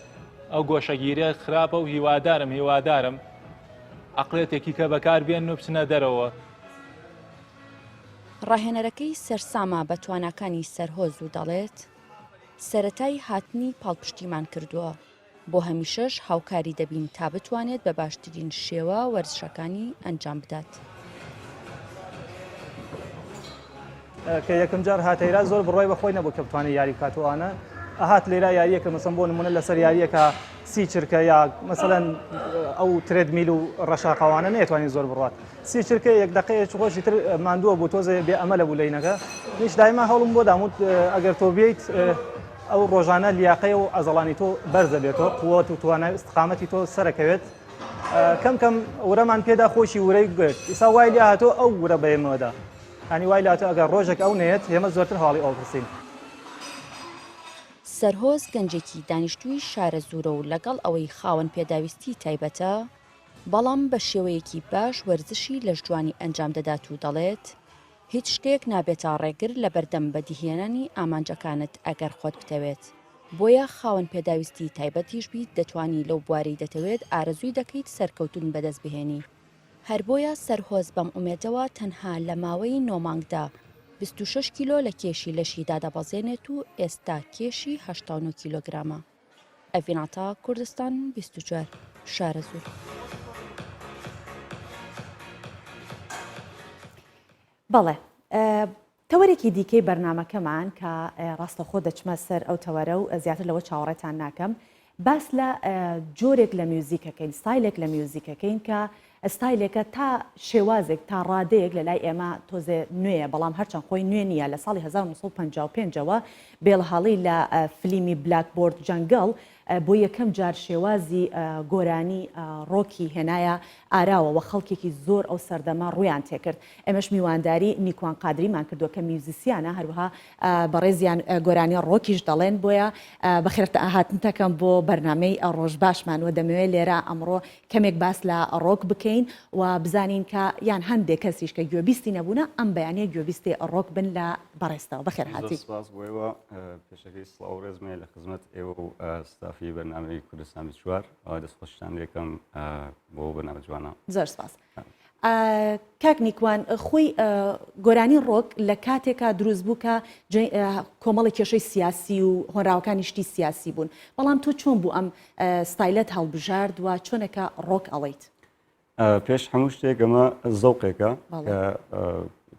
ئەو گۆشەگیریە خراپە و هیوادارم عقلێتێکی کە بەکار بێن و بچنە دەرەوە. ڕاهێنەرەکەی سەرسامە بە تواناکانی سەرهۆز و دەڵێت سەرەتای هاتنی پاڵپشتیمان کردووە بۆ هەمیشەش هاوکاری دەبین تا بتوانێت بە باشترین شێوە وەرزشەکانی ئەنجام بدات. کە یەکەم جار هاتەیرا زۆر بڕۆی بەخۆی نەبوو کە بتوانێت یاری کاتوانە ئەهات لێرا یاریەکە مەسەن بۆ نمونە لەسەر یاریەکە سی چرکە یا مەسەلەن ئەو ترێدمیل و ڕەشاقاوانە نێتوانین زۆر بڕات سی چرکە یەک دقەیەکی خۆشی تر ماندووە بۆ تۆزێ بێ ئەمەلە بوو لەینەکە هیچ دایما هەوڵم بۆ داموت ئەگەر تۆ بێیت ئەو ڕۆژانە لیاقەیە و ئەزەڵانی تۆ بەرز دەبێتەوە قووەت و توانای استقامەتی تۆ سەرەکەوێت کەم کەم وەرەمان پێدا خۆشی ورەی گوێت ئیسا وای لێ هاتۆ ئەو ورە بەێمەوەدا هەنی وای لاتۆ ئەگەر ڕۆژێک ئەو نێت ئێمە زۆرتر هاڵی ئەوپرسین. سەرهۆز گەنجێکی دانیشتووی شارە زوورە و لەگەڵ ئەوەی خاوەن پێداویستی تایبەتە بەڵام بە شێوەیەکی باش وەرزشی لە جوانی ئەنجام دەدات و دەڵێت هیچ شتێک نابێتە ڕێگر لە بەردەم بەدیهێنانی ئامانجەکانت ئەگەر خۆت بتەوێت بۆیە خاوەن پێداویستی تایبەتیش بیت دەتوانی لەو بوارەی دەتەوێت ئارەزووی دەکەیت سەرکەوتن بەدەست بهێنی. هەر بۆیە سەرهۆز بەم ئومێدەوە تەنها لە ماوەی 9 مانگدا 26 کیلۆ لە کێشی لەشیدا دەبەزێنێت و ئێستا کێشی 89 کیلۆگرامە. ئەڤیناتا کوردستان 24 شارە زوور. بەڵێ تەوەرێکی دیکەی بەرنامەکەمان کە ڕاستەخۆ دەچمە سەر ئەو تەوەرە و زیاتر لەوە چاوەڕێتان ناکەم باس لە جۆرێک لە میوزیکەکەین ستایلێک لە میوزیکەکەین کە ئەستایلێکە تا شێوازێک تا ڕادەیەک لە لای ئێمە تۆزێ نوێیە بەڵام هەرچەند خۆی نوێ نییە لە ساڵی 1955ەوە بێڵهاڵی لە فلیمی بلاکبۆرد جەنگڵ بۆ یەکەم جار شێوازی گۆرانی ڕۆکی هێنایە ئاراوەوە خەڵکێکی زۆر ئەو سەردەما ڕویان تێکرد ئێمەش میوانداری نیکوان قادریمان کردووە کە میوزیسیانە هەروەها بەڕێزیان گۆرانی ڕۆکیش دەڵێن بۆیە بەخێرتە ئاهاتنتەکەم بۆ بەرنامەی ڕۆژ باشمانوە دەمەوێت لێرە ئەمڕۆ کەمێک باس لە ڕۆک بکەین و بزانین کە یان هەندێک کەسیش کە گوێبیستی نەبوونە ئەم بەیانەیە گوێبیستی ڕۆک بن لە بەڕێستەوە بەخێر هاتی پێشەکەی سڵاو ڕێزمێ لە خزمەت ئێوە و ستافی بەرنامەی کوردستان 24 دەستخۆشتان یەکەم بۆ بەرنامە جوانە زۆر سپاس. کاک نیکوان خۆی گۆرانی ڕۆک لە کاتێکا دروست بوو کە کۆمەڵی کێشەی سیاسی و هۆنراوەکانی شتی سیاسی بوون بەڵام تۆ چۆن بوو ئەم ستایلەت هەڵبژارد و چۆنێکە ڕۆک ئەڵیت پێش هەموو شتێک ئەمە زەوقێکە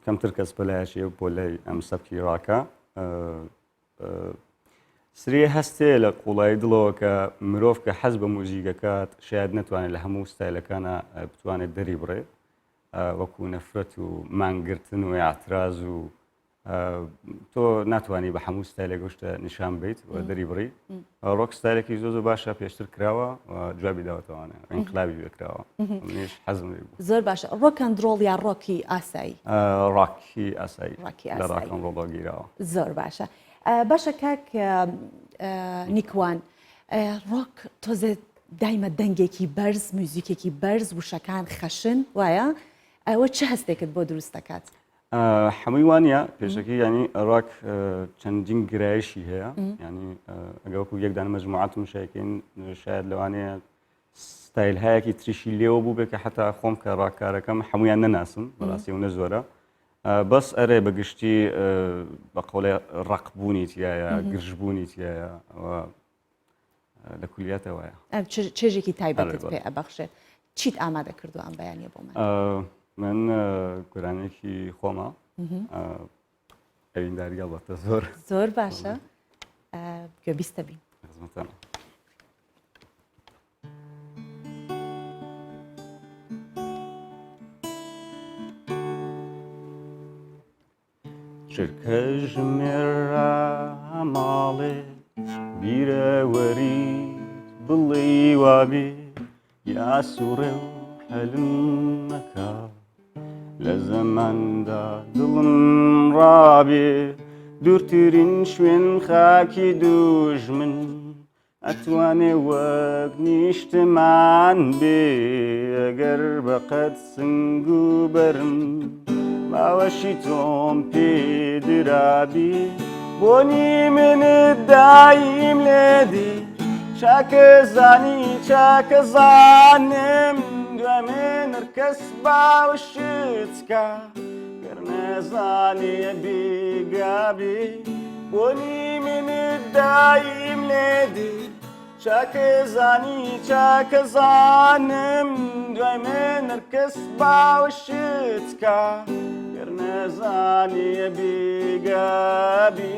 کەمتر کەس بەلایەشیە بۆ لای ئەم سەبکی ڕاکە سرێ هەستێ لە قوڵایی دڵەوە کە مرۆڤ کە حەز بە موزیکەکات شاید نەتوانێت لە هەموو ستایلەکانە بتوانێت دەری بڕێ وەکو نەفرەت و مانگرتن و اعتراز و تۆ ناتوانانی بە هەموو ستایلێک شتە نیشان بیت و دەری بڕی ڕۆک ستایلێکی زۆر باشە پێشتر کراوە و جوابی داوەتەوانە ئینقلابی پێکراوە منیش حەزم لێ بوو زۆر باشە ڕۆکەندڕۆڵ یا ڕۆکی ئاسایی ڕاکی ئاسایی لە ڕاکەنڕۆڵ گیراوە زۆر باشە باشە کاک نیکوان ڕۆک تۆزێت دایمە دەنگێکی بەرز موزیکێکی بەرز وشەکان خەشن وایە ئەوە چه هەستێکت بۆ دروست دەکات هەمووی وانە پێشەکەی ینی ڕاک چەندین گرایشی هەیە ینی ئەگەوەکو یەکدان مەجموعاتم شایکەین شاید لەوانەیە ستایل هەیەکی تریشی لێوە بوو بێت کە حتا خۆم کە ڕاکارەکەم هەمویان نەناسم بەڕاستی و نەزۆرە بەس ئەرێ بەگشتی بە قۆڵێ ڕقبوونی تایە گرژبوونی تایە لە کولیاتەوەیە چێژێکی تایبەتت پێ ئەبەخشێت چیت ئامادە کردو ئەم بەیانیە بۆ من گۆرانێکی خۆمە ئەوینداریە بەتە زۆر زۆر باشە گوێبیستە بین خزمەتانە چرکە ژمێرە ماڵێ بیرەوەری بڵی وابێ یا سوڕێ و حەلم مەکە لە زەماندا دڵم ڕابێ دوورترین شوێن خاکی دوژمن ئەتوانێ وەک نیشتمان بێ ئەگەر بەقەت سنگ و بەرم باوەشی تۆم پێدرابی بۆنی منت دایم لێدی چاکەزانی چاکەزانم دوای من هەرکەس باوشتکە گەر نەزانێ بێگابێ بۆنی منت دایم لێدێ چاکەزانی چاکەزانم دوای من هەرکەس باوشتکە گەر نەزانێ بێگابێ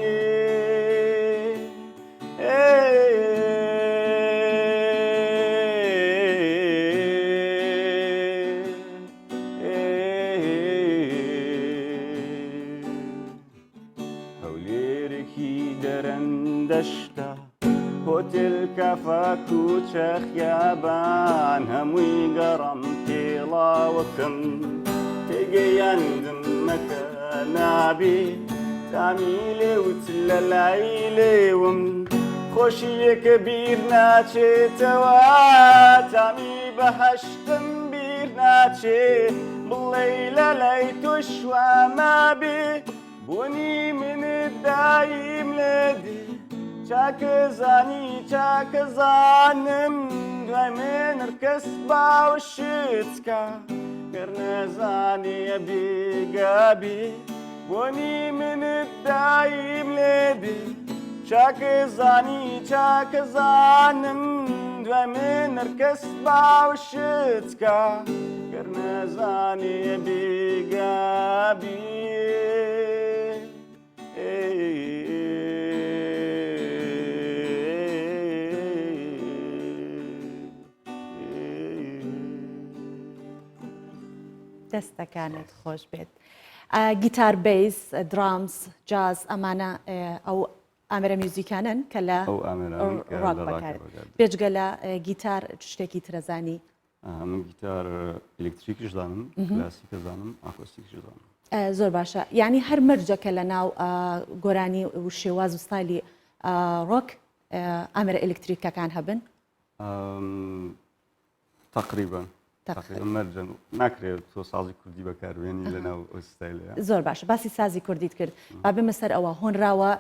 هەولێرێکی دەرەندەشتا هۆتێل کافە کوچە خیابان هەمووی گەڕم پێڵاوەکەم تێگەیاندم مەکە نابێ تامی لێوت لە لای لێوم خۆشیەکە بیر ناچێتەوە تامی بەهەشتم بیر ناچێ بڵێ لە لای تۆش وامە بێ بۆنی منت دایم لێدێ چاکەزانی چاکەزانم دوای من هەرکەس باوشتکە گەر نەزانێ بێگابێ بۆنی منت دایم لێدێ چاکەزانی چاکەزانم دوای من هەرکەس باوشتکە گەر نەزانێ بێگابێ دەستەکانت خۆش بێت. گیتار بیس، درامز، جاز ئەمانە ئەو ئامرە میوزیکانن کە لە ڕاک بەکار بێجگە لە گیتار شتێکی ترەزانی. من گیتار ئلکتریکیش دانم، کلاسیکە دانم، ئاکۆستیکیش دانم. زۆر باشە، یعنی هەر مەرجەکە لە ناو گۆرانی و شێواز و ستایلی ڕۆک ئامرە ئلکتریکەکان هەبن؟ تقریبا مەرجەن ناکرێت تۆ سازی کوردی بەکاربێنی لە ناو ئۆستایلیا. زۆر باشە، باسی سازی کوردیت کرد با بمە سەر ئەوە هۆنراوە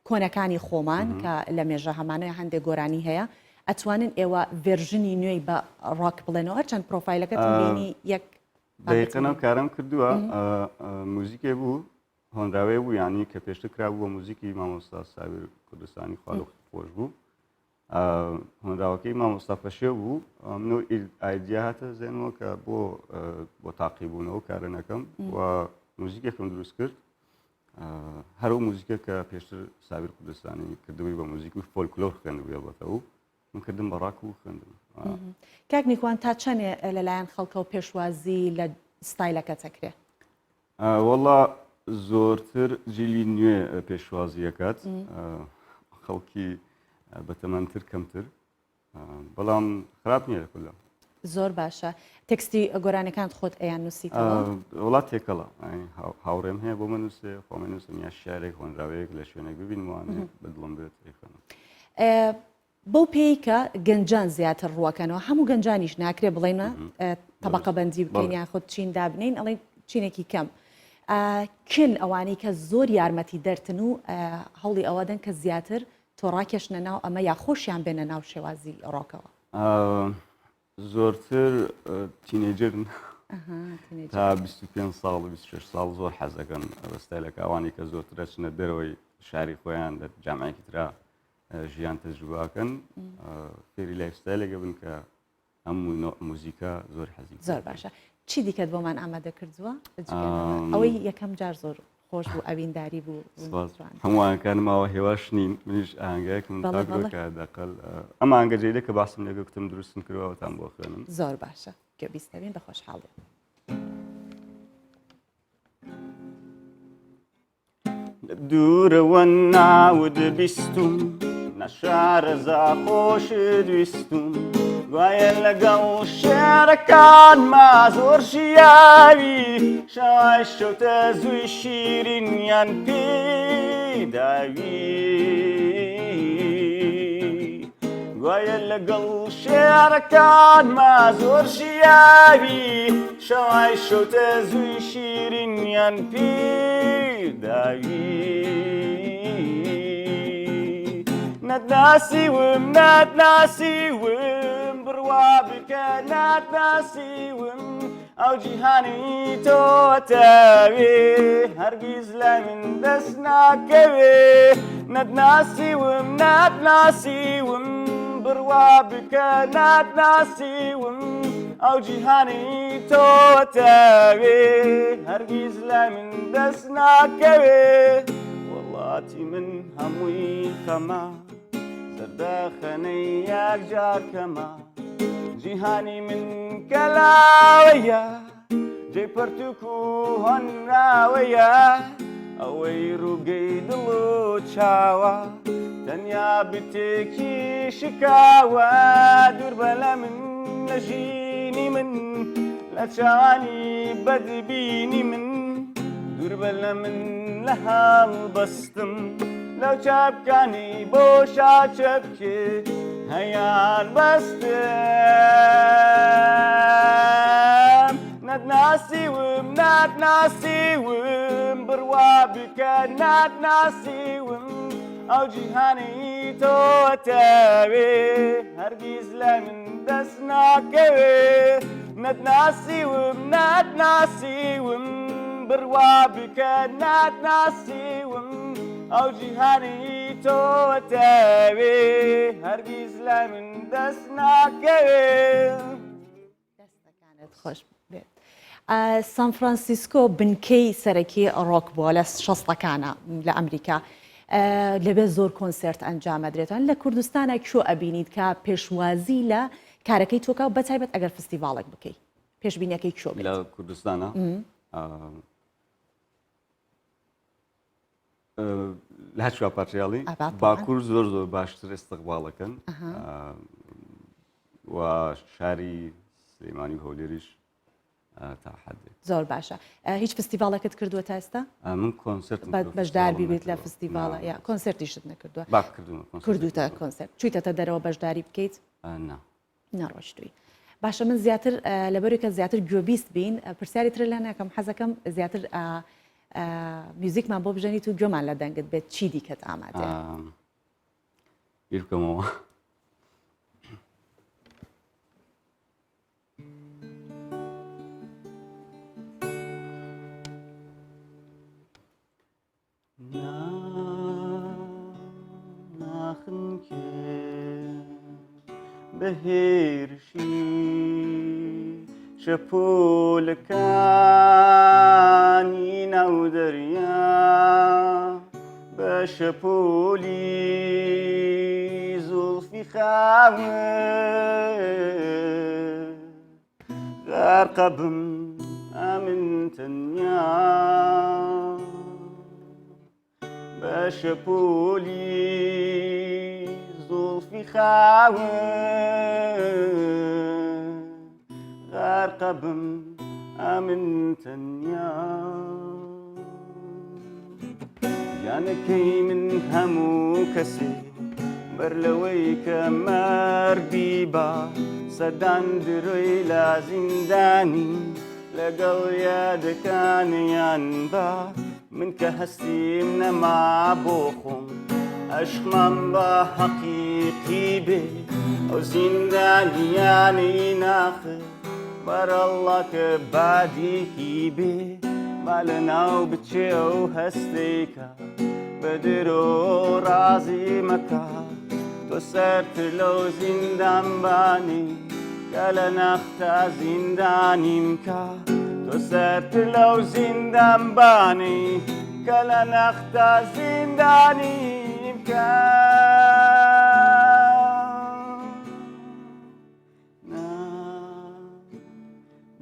کۆنەکانی خۆمان کە لە مێژە هەمانەیە هەندێک گۆرانی هەیە ئەتوانن ئێوە ڤێرژنی نوێی بە ڕۆک بڵێنەوە چەند پرۆفایلەکەت بینی یەک دقیقەنەوە کارم کردووە موزیکێ بوو هۆنراوێ بوو ینی کە پێشتر کرابوو بۆ موزیکی مامۆستا ساویر کوردستانی خاڵ خۆش بوو هۆنراوەکەی مامۆستا پەشێ بوو منەوە ئایدیا هاتە زێنەوە کە بۆ تاقیبوونەوە کارەکەم و موزیکێکم دروست کرد هەرو موزیکە کە پێشتر ساویر کوردستانی کردبووی بە موزیک و فۆلکلۆر خوێندبووە بەتەوە من کردم بە ڕاک و خوێندم. کاک نیکوان تا چەندێ لەلایەن خەڵکە و پێشوازی لە ستایلەکە چەکرێ؟ وەڵا زۆرتر جیلی نوێ پێشوازیەکات خەڵکی بەتەمەنتر کەمتر بەڵام خراپ نییە لەکولا. زۆر باشە. تەکستی گۆرانەکان خۆت ئەیان نووسیتەوە؟ وڵات تێکەڵە هاوڕێم هەیە بۆ من نووسێ خۆمە نووسم یا شارێک هۆنراوەیەک لە شوێنێک ببینوانێ بەدڵم بێت ڕێخەنم. بەو پێی کە گەنجان زیاتر ڕوەکەنەوە هەموو گەنجانیش ناکرێ بڵێنە تەبقە بەندی بکەین یان خۆت چین دابنین ئەڵێ چینێکی کەم. کن ئەوانەی کە زۆر یارمەتی دەرتن و هەوڵی ئەوەدەن کە زیاتر تۆڕاکێشنە ناو ئەمە یا خۆشیان بێنە ناو شێوازی ڕۆکەوە. زۆرتر تینێجرن تا 25 ساڵ 26 ساڵ زۆر حەزەکەن ڕستایلەکە ئەوانی کە زۆرترە چنە دەرەوەی شاری خۆیان لە جامعەیەکی ترا ژیان تەجروباکەن فێری لایفستایلێکە بن کە هەموو موزیکە زۆر حەزی. زۆر باشە. چی دیکەت بۆمان ئامادە کردووە؟ ئەوەی یەکەم جار زۆر خۆش بوو ئەوینداری بوو. هەمووانەکان ماوە هێواش نین منیش ئاهەنگایەکم تاگرۆکە دەقل ئەم ئاهەنگە جێدە کە باسم لێگە کتم دروستم کردوەوەتان بۆ خوێنم. زۆر باشە گوێ بیستەبین بە خۆشحاڵێ. دوورەوە ناود بیستم نەشارەزا خۆشت ویستم دوایە لەگەڵ شێرەکان ما زۆر ژیاوی شای شەوتە زووی شیرینیان پێداوی دوایە لەگەڵ شێرەکان ما زۆر ژیاوی شای شەوتە زووی شیرینیان پێداوی ناتناسیوم ناتناسیوم بڕوا بکە ناتناسیوم ئەو جیهانی تۆتەوێ هەرگیز لە من دەست ناکەوێ نەتناسیوم ناتناسیوم بڕوا بکە ناتناسیوم ئەو جیهانی تۆتەوێ هەرگیز لە من دەست ناکەوێ وڵاتی من هەمووی خەمە سەردەخەنەی یەکجار کەمە جیهانی من کەلاوەیە جێی پەرتووک و هەنراوەیە ئەوەی ڕووگەی دڵ و چاوە تەنیا بتێکی شکاوە دوور بە لە من نەژینی من لە چاوانی بەدبینی من دوور بە لە من لە هەڵبەستم لەو چاپکانی بۆ شاچەپکێ هەیان بەستم نەتناسیوم ناتناسیوم بڕوا بکە ناتناسیوم ئەو جیهانی تۆتەوێ هەرگیز لە من دەست ناکەوێ نەتناسیوم ناتناسیوم بڕوا بکە ناتناسیوم ئەو جیهانی تۆتەوێ هەرگیز لە من دەست ناکەوێ دەستەکانت خۆش بێت. سان فرانسیسکۆ بنکەی سەرەکی ڕۆک بووە لە شەستەکانە لە ئەمریکا لەبێ زۆر کۆنسرت ئەنجامەدرێتەوە لە کوردستانە کۆ ئەبینیت کە پێشوازی لە کارەکەی تۆکە و بەتایبەت ئەگەر فستیڤالێک بکەیت پێشبینیەکەی کۆ لە کوردستانە لە هەچوا پارچیاڵی باکوور زۆر زۆر باشتر استقباڵەکەن و شاری سلێمانی و هەولێریش تا حدێک زۆر باشە. هیچ فستیڤالەکەت کردووە تا ئێستا؟ من کۆنسرت بەشدار بیت لە فستیڤالە یا کۆنسرتیشت نەکردووە؟ کردوتە کۆنسرت چوویتەتە دەرەوە بەشداری بکەیت؟ نەڕۆشتووی. باشە من زیاتر لەبەرێکە زیاتر گوێبیست بین پرسیاری تر لە ناکەم حەزەکەم زیاتر میوزیکمان بۆ بژەنیت و گوێمان لە دەنگت بێت چی دیکەت ئامادە؟ بیر بکەمەوە. بەهێرشی شەپۆلەکانی ناودەریا بە شەپۆلی زوڵفی خاوێ غەرقە بم ئەمن تەنیا بە شەپۆلی زوڵفی خاوێ غەرقە بم ئەمن تەنیا یانەکەی من هەموو کەسێ بەر لەوەی کە مەردی با سەردان درۆی لا زیندانی لەگەڵ یادەکانیان با من کە هەستیم نەما بۆ خۆم عشقمان بە حەقیقی بێ ئەو زیندانیانی ناخێ بەرەڵڵا کە بادیکی بێ با لە ناو بچێ و هەستێکە بە درۆ ڕازی مەکە تۆ سەرتر لەو زیندانبانی کە لە نەختە زیندانیم کە تۆ سەرتر لەو زیندانبانی کە لە نەختە زیندانیم کە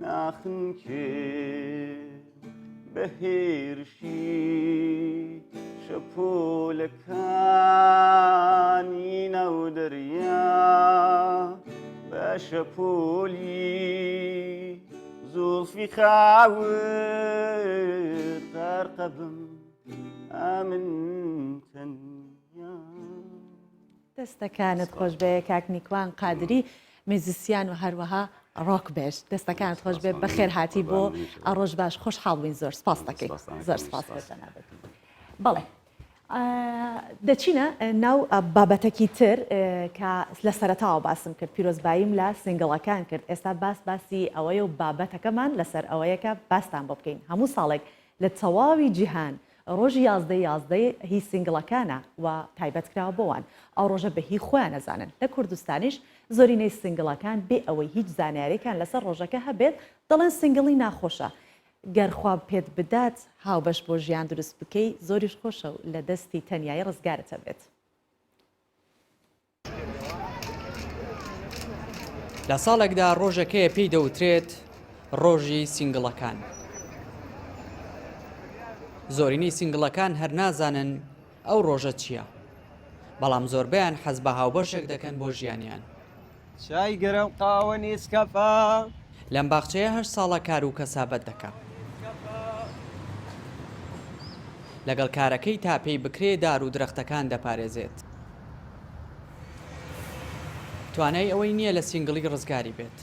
ناخن کرد بەهێرشی شەپۆلەکانی ناودەریا بە شەپۆلی زوڵفی خاوێر غەرقە بم ئەمن تەنیا. دەستەکانت خۆش بێ کاک نیکوان قادری میزیسیان و هەروەها ڕۆک بێژ دەستەکانت خۆش بێ بەخێر هاتی بۆ ئەڕۆژ باش خۆشحاڵ بووین زۆر سپاس دەکەین زۆر سپاس بەنابێت. بەڵێ دەچینە ناو بابەتێکی تر کە لە سەرەتاوە باسم کرد پیرۆزباییم لە سینگڵەکان کرد ئێستا باسی ئەوەیە و بابەتەکەمان لەسەر ئەوەیەکە باستان بۆ بکەین هەموو ساڵێک لە تەواوی جیهان ڕۆژی یازدەی هی سینگڵەکانە و تایبەت کراوە بۆوان ئەو ڕۆژە بە هی خۆیان نەزانن لە کوردستانیش زۆرینەی سینگڵەکان بێ ئەوەی هیچ زانیاریەکان لەسەر ڕۆژەکە هەبێت دەڵێن سینگڵی ناخۆشە گەرخوا پێت بدات هاوبەش بۆ ژیان دروست بکەی زۆریش خۆشە و لە دەستی تەنیایی ڕزگارتە بێت. لە ساڵێکدا ڕۆژەکەیە پێی دەوترێت ڕۆژی سینگڵەکان. زۆرینەی سینگڵەکان هەر نازانن ئەو ڕۆژە چییە، بەڵام زۆربیان حەز بە هاوبەشێک دەکەن بۆ ژیانیان. چای گەرم قاوە نیسکەفە لەم باخچەیە هەر ساڵە کار و کەسابەت دەکات. لەگەڵ کارەکەی تا پێی بکرێ دار و درەختەکان دەپارێزێت. توانای ئەوەی نییە لە سینگڵی ڕزگاری بێت،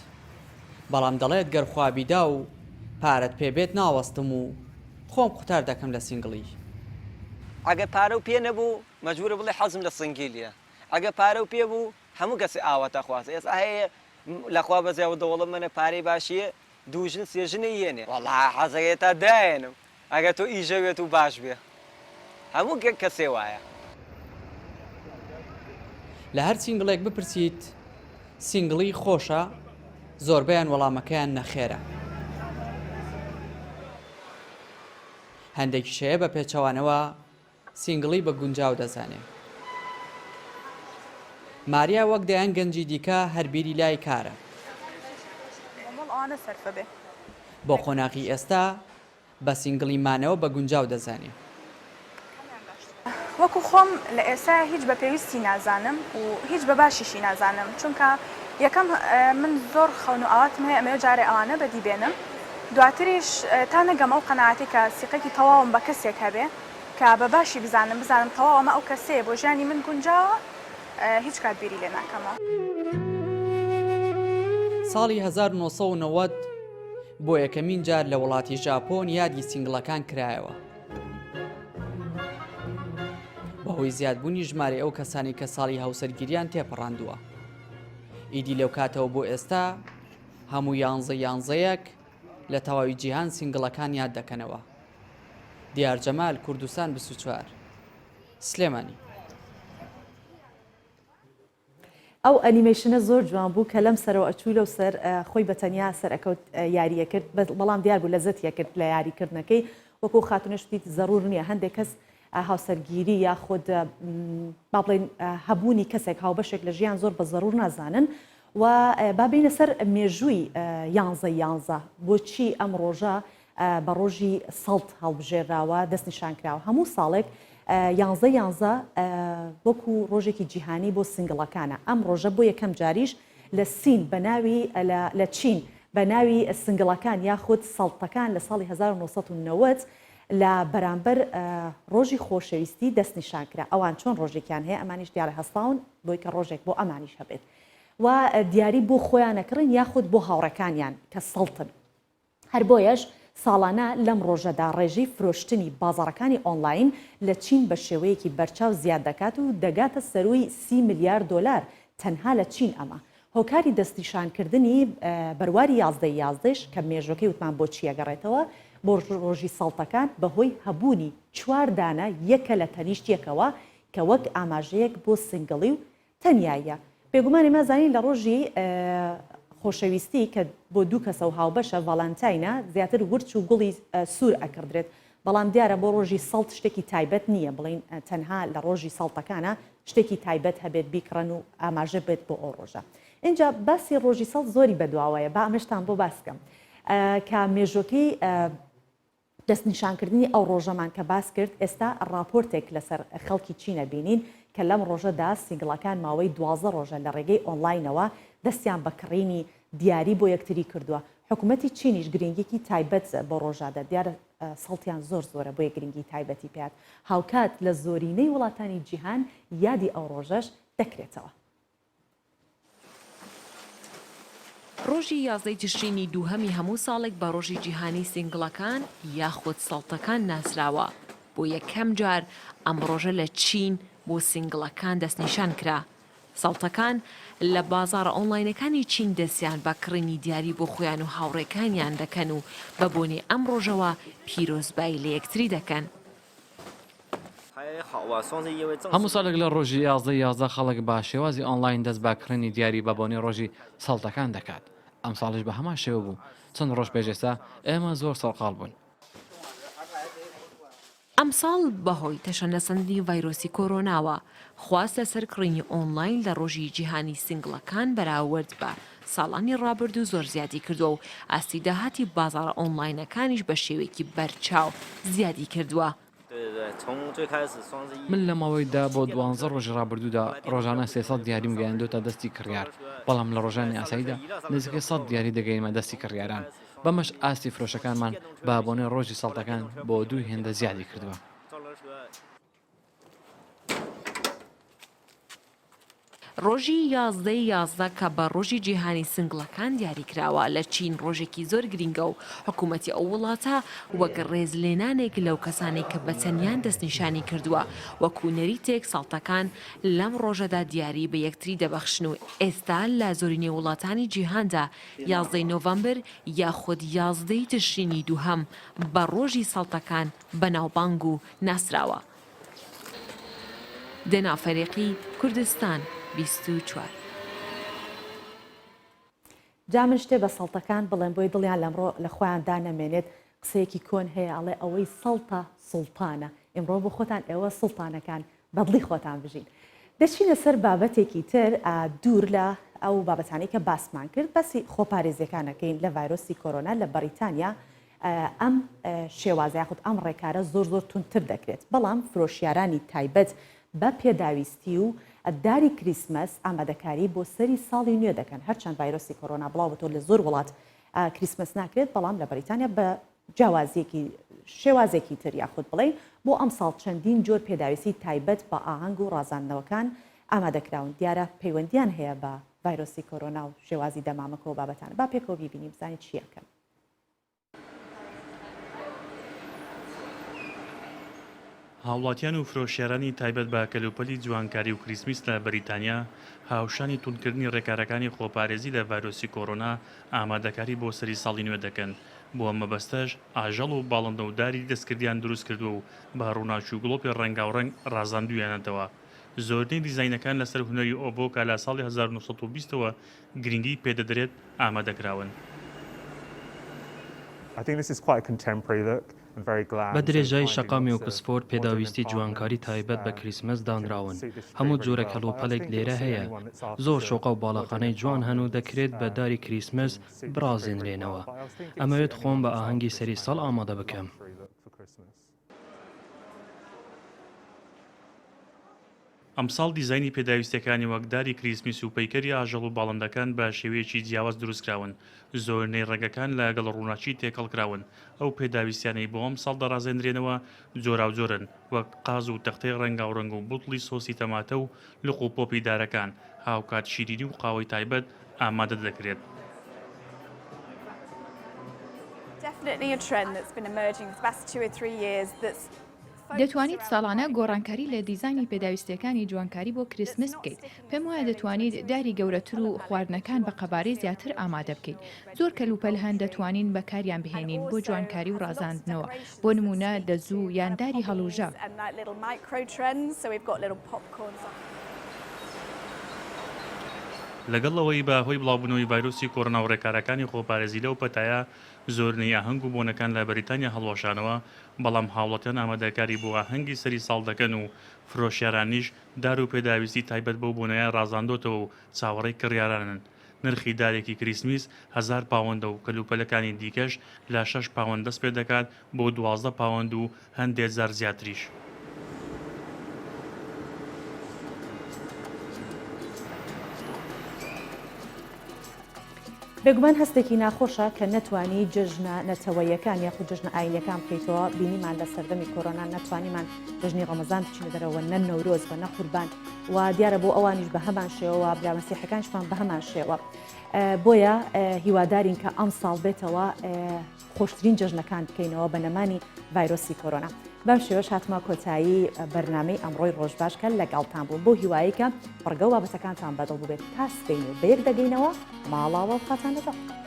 بەڵام دەڵێت گەرخوابیدا و پارەت پێبێت ناوەستم و خۆم قوتار دەکەم لە سینگڵی. ئەگە پارە و پێ نەبوو مەجبورە بڵێ حەزم لە سنگیلیە ئەگە پارە و پێ بوو هەموو کەسی ئاواتە خواست ئێستا هەیە لەخوا بەزیاوە دەوڵم منە پارەی باشیە دووژن سێژنە یێنێ وەڵا حەزەکەی تا داێنم ئەگە تۆ ئیژەوێت و باش بێ هەموو کەسێ وایە. لە هەر سینگڵێک بپرسیت سینگڵی خۆشە زۆربیان وەڵامەکەیان نەخێرە. هەندێکی شەیە بە پێچەوانەوە سینگڵی بە گونجاو دەزانێت. ماریا وەک دەیان گەنجی دیکە هەربیری لای کارە. بۆ قۆناغی ئێستا بە سینگڵی مانەوە بە گونجاو دەزانێت. وەکو خۆم لە ئێستا هیچ بە پێویستی نازانم و هیچ بە باشیشی نازانم چونکە یەکەم من زۆر خەون و ئاواتم هەیە ئەمە جارێ ئەوانە بەدیبێنم دواتریش تا نەگەم ئەو قەناعەتی کە سیقێکی تەواوم بە کەسێک هەبێ کە بە باشی بزانم تەواو ئەمە ئەو کەسەیە بۆ ژیانی من گونجاوە هیچ کات بیری لێ ناکەمەوە. ساڵی 1990 بۆ یەکەمین جار لە وڵاتی ژاپۆن یادی سینگڵەکان کرایەوە. بەهۆی زیادبوونی ژمارە ئەو کەسانی کە ساڵی هاوسەرگیریان تێپەڕاندووە. ئیدی لەو کاتەوە بۆ ئێستا هەموو یانزەیەک لە تەواوی جیهان سینگڵەکان یاد دەکەنەوە. دیار جەمال کوردستان 24 سلێمانی. ئەو ئەنیمەیشنە زۆر جوان بوو کە لەم سەرەوە ئەچوو لەو سەر خۆی بەتەنیا سەرەکەوت یاریە کرد بەڵام دیار بوو لەزەتیە کرد لە یاریکردنەکەی وەکو خاتونەشتی زەرور نییە هەندێک کەس هاوسەرگیری یا خۆت با بڵێن هەبوونی کەسێک هاوبەشێک لە ژیان زۆر بە زەرور نازانن و با بینە سەر مێژووی یانزە بۆچی ئەم ڕۆژە بە ڕۆژی سەڵت هەڵبژێراوە دەستنیشان کراوە هەموو ساڵێک یانزە وەکو ڕۆژێکی جیهانی بۆ سینگڵەکانە ئەم ڕۆژە بۆ یەکەم جاریش لە سین لە چین بە ناوی سینگڵەکان یاخود سەڵتەکان لە ساڵی 1990 لە بەرامبەر ڕۆژی خۆشەویستی دەستنیشان کرا ئەوان چۆن ڕۆژێکیان هەیە ئەمانیش دیارە هەستاون بۆی کە ڕۆژێک بۆ ئەمانیش هەبێت و دیاری بۆ خۆیانەکڕن یاخود بۆ هاوڕەکانیان کە سەڵتن هەر بۆیەش ساڵانە لەم ڕۆژەدا ڕێژەی فرۆشتنی بازاڕەکانی ئۆنلاین لە چین بە شێوەیەکی بەرچاو زیاد دەکات و دەگاتە سەروی 30 میلیارد دلار تەنها لە چین ئەمە هۆکاری دەستنیشانکردنی بەرواری یازدەیش کە مێژوەکەی وتمان بۆ چیەگەڕێتەوە بۆ ڕۆژی ساڵتەکان بەهۆی هەبوونی 4 دانە یەکە لە تەنیشتێکەوە کە وەک ئاماژەیەک بۆ سینگڵی و تەنیاییە پێگومانی مازانی لە ڕۆژی خۆشەویستی کە بۆ دوو کەسە و هاوبەشە ڤاڵانتاینە زیاتر ورچ و گوڵی سوور ئەکردرێت بەڵام دیارە بۆ ڕۆژی سەڵت شتێکی تایبەت نییە بڵین تەنها لە ڕۆژی ساڵتەکانە شتێکی تایبەت هەبێت بیکڕن و ئاماژە بێت بۆ ئەو ڕۆژە اینجا باسی ڕۆژی سەڵت زۆری بەدواوەیە با ئەمەشتان بۆ باسکەم کە مێژۆکەی دەستنیشانکردنی ئەو ڕۆژەمان کە باس کرد ئێستا ڕاپۆرتێک لەسەر خەڵکی چینە بینین کە لەم ڕۆژەدا سینگڵەکان ماوەی 12 ڕۆژە لە ڕێگەی ئۆنلاینەوە دەستیان بەکڕینی دیاری بۆ یەکتری کردووە حکوومەتی چینیش گرنگێکی تایبەت بۆ ڕۆژادە دیارە سەڵتیان زۆر زۆرە بۆ گرنگی تایبەتی پێات هاوکات لە زۆرینەی وڵاتانی جیهان یادی ئەو ڕۆژەش دەکرێتەوە ڕۆژی یازدەی تشرینی دووهەمی هەموو ساڵێک بە ڕۆژی جیهانی سینگڵەکان یاخود سەڵتەکان ناسراوە بۆ یەکەم جار ئەم ڕۆژە لە چین بۆ سینگڵەکان دەستنیشان کرا. ساڵتەکان لە بازارە ئۆنلاینەکانی چین دەستیان بە کڕینی دیاری بۆ خۆیان و هاوڕێکانیان دەکەن و بە بۆنێ ئەم ڕۆژەوە پیرۆزبایی لە یەکتری دەکەن. هەموو ساڵێک لە ڕۆژی 11 خەڵک با شێوازی ئۆنلاین دەست باکردنی دیاری بە بۆنی ڕۆژی ساڵتەکان دەکات. ئەم ساڵش بە هەمان شێوە بوو. چەند ڕۆژ پێشێستا ئێمە زۆر سەرقاڵ بوون. ئەم ساڵ بەهۆی تەشەنەسەندی ڤایرۆسی کۆرۆناوە خواستە سەرکڕینی ئۆنلاین لە ڕۆژی جیهانی سینگڵەکان بەراورد بە ساڵانی ڕابرد و زۆر زیادی کردووە و ئاستی داهاتی بازاڕە ئۆنلاینەکانیش بە شێوەیەکی بەرچاو زیادی کردووە. من لە ماوەیدا بۆ 12 ڕۆژی ڕابردوودا ڕۆژانە 300 دیاریم گەیاندۆتە دەستی کڕیار، بەڵام لە ڕۆژانی ئاساییدا نزیکەی 100 دیاری دەگەینمە دەستی کڕیاران. بەمەش ئاستی فرۆشەکانمان بە بۆنێ ڕۆژی ساڵتەکان بۆ 2 هێندە زیادی کردووە. ڕۆژی 11 کە بە ڕۆژی جیهانی سنگڵەکان دیاری کراوە لە چین ڕۆژێکی زۆر گرینگە و حکوومەتی ئەو وڵاتە وەک ڕێزلێنانێک لەو کەسانێک کە بەتەنیان دەستنیشانی کردووە وەکو نەریتێک ساڵتەکان لەم ڕۆژەدا دیاری بە یەکتری دەبەخشن و ئێستا لە زۆرینەی وڵاتانی جیهاندا 11 نۆڤەمبر یاخود 11 تشرینی دووهەم بە ڕۆژی ساڵتەکان بەناوبانگ و ناسراوە. دەنافەرێقی کوردستان 24. جا من شتێ بە سەڵتەکان بڵێن بۆی دڵیان لەمڕۆ لە خۆیان دانەمێنێت قسەیەکی کۆن هەیە ئەڵێ ئەوەی سەڵتە سوڵتانە. ئێمڕۆ بۆ خۆتان ئێوە سوڵتانەکان بەدڵی خۆتان بژین. دەچینە سەر بابەتێکی تر دوور لە ئەو بابەتانی کە باسمان کرد بەسی خۆپارێزیەکانەکەین لە ڤایرۆسی کۆرۆنا لە بەریتانیا ئەم شێوازە یاخود ئەم ڕێکارە زۆر تونتر دەکرێت. بەڵام فرۆشیارانی تایبەت بە پێداویستی و داری کریسمس ئامادەکاری بۆ سەری ساڵی نوێ دەکەن. هەرچەند ڤایرۆسی کۆرۆنا بڵاو بۆ لە زۆر وڵات کریسمس ناکرێت، بەڵام لە بەریتانیا بە شێوازێکی تر یاخود بڵێ بۆ ئەم ساڵ چەندین جۆر پێداویستی تایبەت بە ئاهەنگ و ڕازاندنەوەکان ئامادەکراون. دیارە پەیوەندیان هەیە بە ڤایرۆسی کۆرۆنا و شێوازی دەمامەکە و بابەتان. با پێکەوە بیبینیم بزانین چیەکەن. هاوڵاتیان و فرۆشیارانی تایبەت بە کەلوپەلی جوانکاری و کریسمس لە بەریتانیا هاوشانی تونکردنی ڕێکارەکانی خۆپارێزی لە ڤایرۆسی کۆرۆنا ئامادەکاری بۆ سەری ساڵی نوێ دەکەن. بۆ ئەمە بەستەش ئاژەڵ و باڵندە و داری دەستکردیان دروست کردووە و بە ڕووناچی و گڵۆپی ڕەنگاوڕەنگ ڕازاندویانەتەوە. زۆرنەی دیزاینەکان لەسەر هونەری ئۆبۆ کە لە ساڵی 1920ەوە گرنگی پێدەدرێت ئامادەکراون. بە درێژایی شەقامی ئۆکسفۆرد پێداویستی جوانکاری تایبەت بە کریسمس دانراون. هەموو جۆرە کەلوپەلێک لێرە هەیە. زۆر شۆقە و باڵەخانەی جوان هەن و دەکرێت بە داری کریسمس برازێنرێنەوە. ئەمەوێت خۆم بە ئاهەنگی سەری ساڵ ئامادە بکەم. ئەمساڵ دیزایانی پێداویستەکانی وەکداری کریسمس و پەیکەری ئاژەڵ و باڵندەکان بە شێوەیەکی جیاواز دروستکراون. زۆرنەی ڕێگەکان لەگەڵ ڕووناچی تێکەڵکراون. ئەو پێداویستیانەی بۆ ئەم ساڵ دەڕازێنرێنەوە جۆراوجۆرن وەک قاز و تەختەی ڕەنگاوڕەنگ و بوتڵی سۆسی تەماتە و لق و پۆپی دارەکان. هاوکات شیرینی و قاوەی تایبەت ئامادە دەکرێت. دەتوانیت ساڵانە گۆڕانکاری لە دیزانی پێداویستەکانی جوانکاری بۆ کریسمس بکەیت. پێم وایە دەتوانیت داری گەورەتر و خواردنەکان بە قەبارەی زیاتر ئامادە بکەیت. زۆر کەلوپەل هەن دەتوانین بەکاریان بهێنین بۆ جوانکاری و ڕازاندنەوە. بۆ نمونە دەزوو یان داری هەڵوژە. لەگەڵەوەی بەهۆی بڵاوبوونەوەی ڤایرۆسی کۆرۆنا و ڕێکارەکانی خۆپارێزی لەو پەتایە زۆرنەی ئاهەنگ و بۆنەکان لە بەریتانیا هەڵوەشانەوە، بەڵام هاوڵاتیان ئامادەکاری بۆ ئاهەنگی سەری ساڵ دەکەن و فرۆشیارانیش دار و پێداویستی تایبەت بەو بۆنەیە ڕازاندۆتەوە و چاوەڕێی کڕیارانن. نرخی دارێکی کریسمس 1000 پاوەندە و کەلوپەلەکانی دیکەش لە 6 پاوەند دەست پێ دەکات بۆ 12 پاوەند و هەندێک جار زیاتریش. بێگومان هەستێکی ناخۆشە کە نەتوانی جژنە نەتەوەیەکان یاخود جژنە ئاینەکان بکەیتەوە. بینیمان لە سەردەمی کۆرۆنا نەتوانیمان جژنی ڕەمەزان بچینە دەرەوە، نە نەورۆز بە نە قوربان، و دیارە بۆ ئەوانیش بە هەمان شێوە برا مەسیحەکانشمان بە هەمان شێوە. بۆیە هیوادارین کە ئەم ساڵ بێتەوە خۆشترین جژنەکان بکەینەوە بە نەمانی ڤایرۆسی کۆرۆنا. بەم شێوەش هاتمە کۆتایی بەرنامەی ئەمڕۆی ڕۆژباشکە لەگەڵتان بوو بۆ هیواییکە پڕگە و بابەتەکانتان بەدڵ بێت تا سبەین و بەیەک دەگەینەوە ماڵاوە و خاتان لەگەڵ.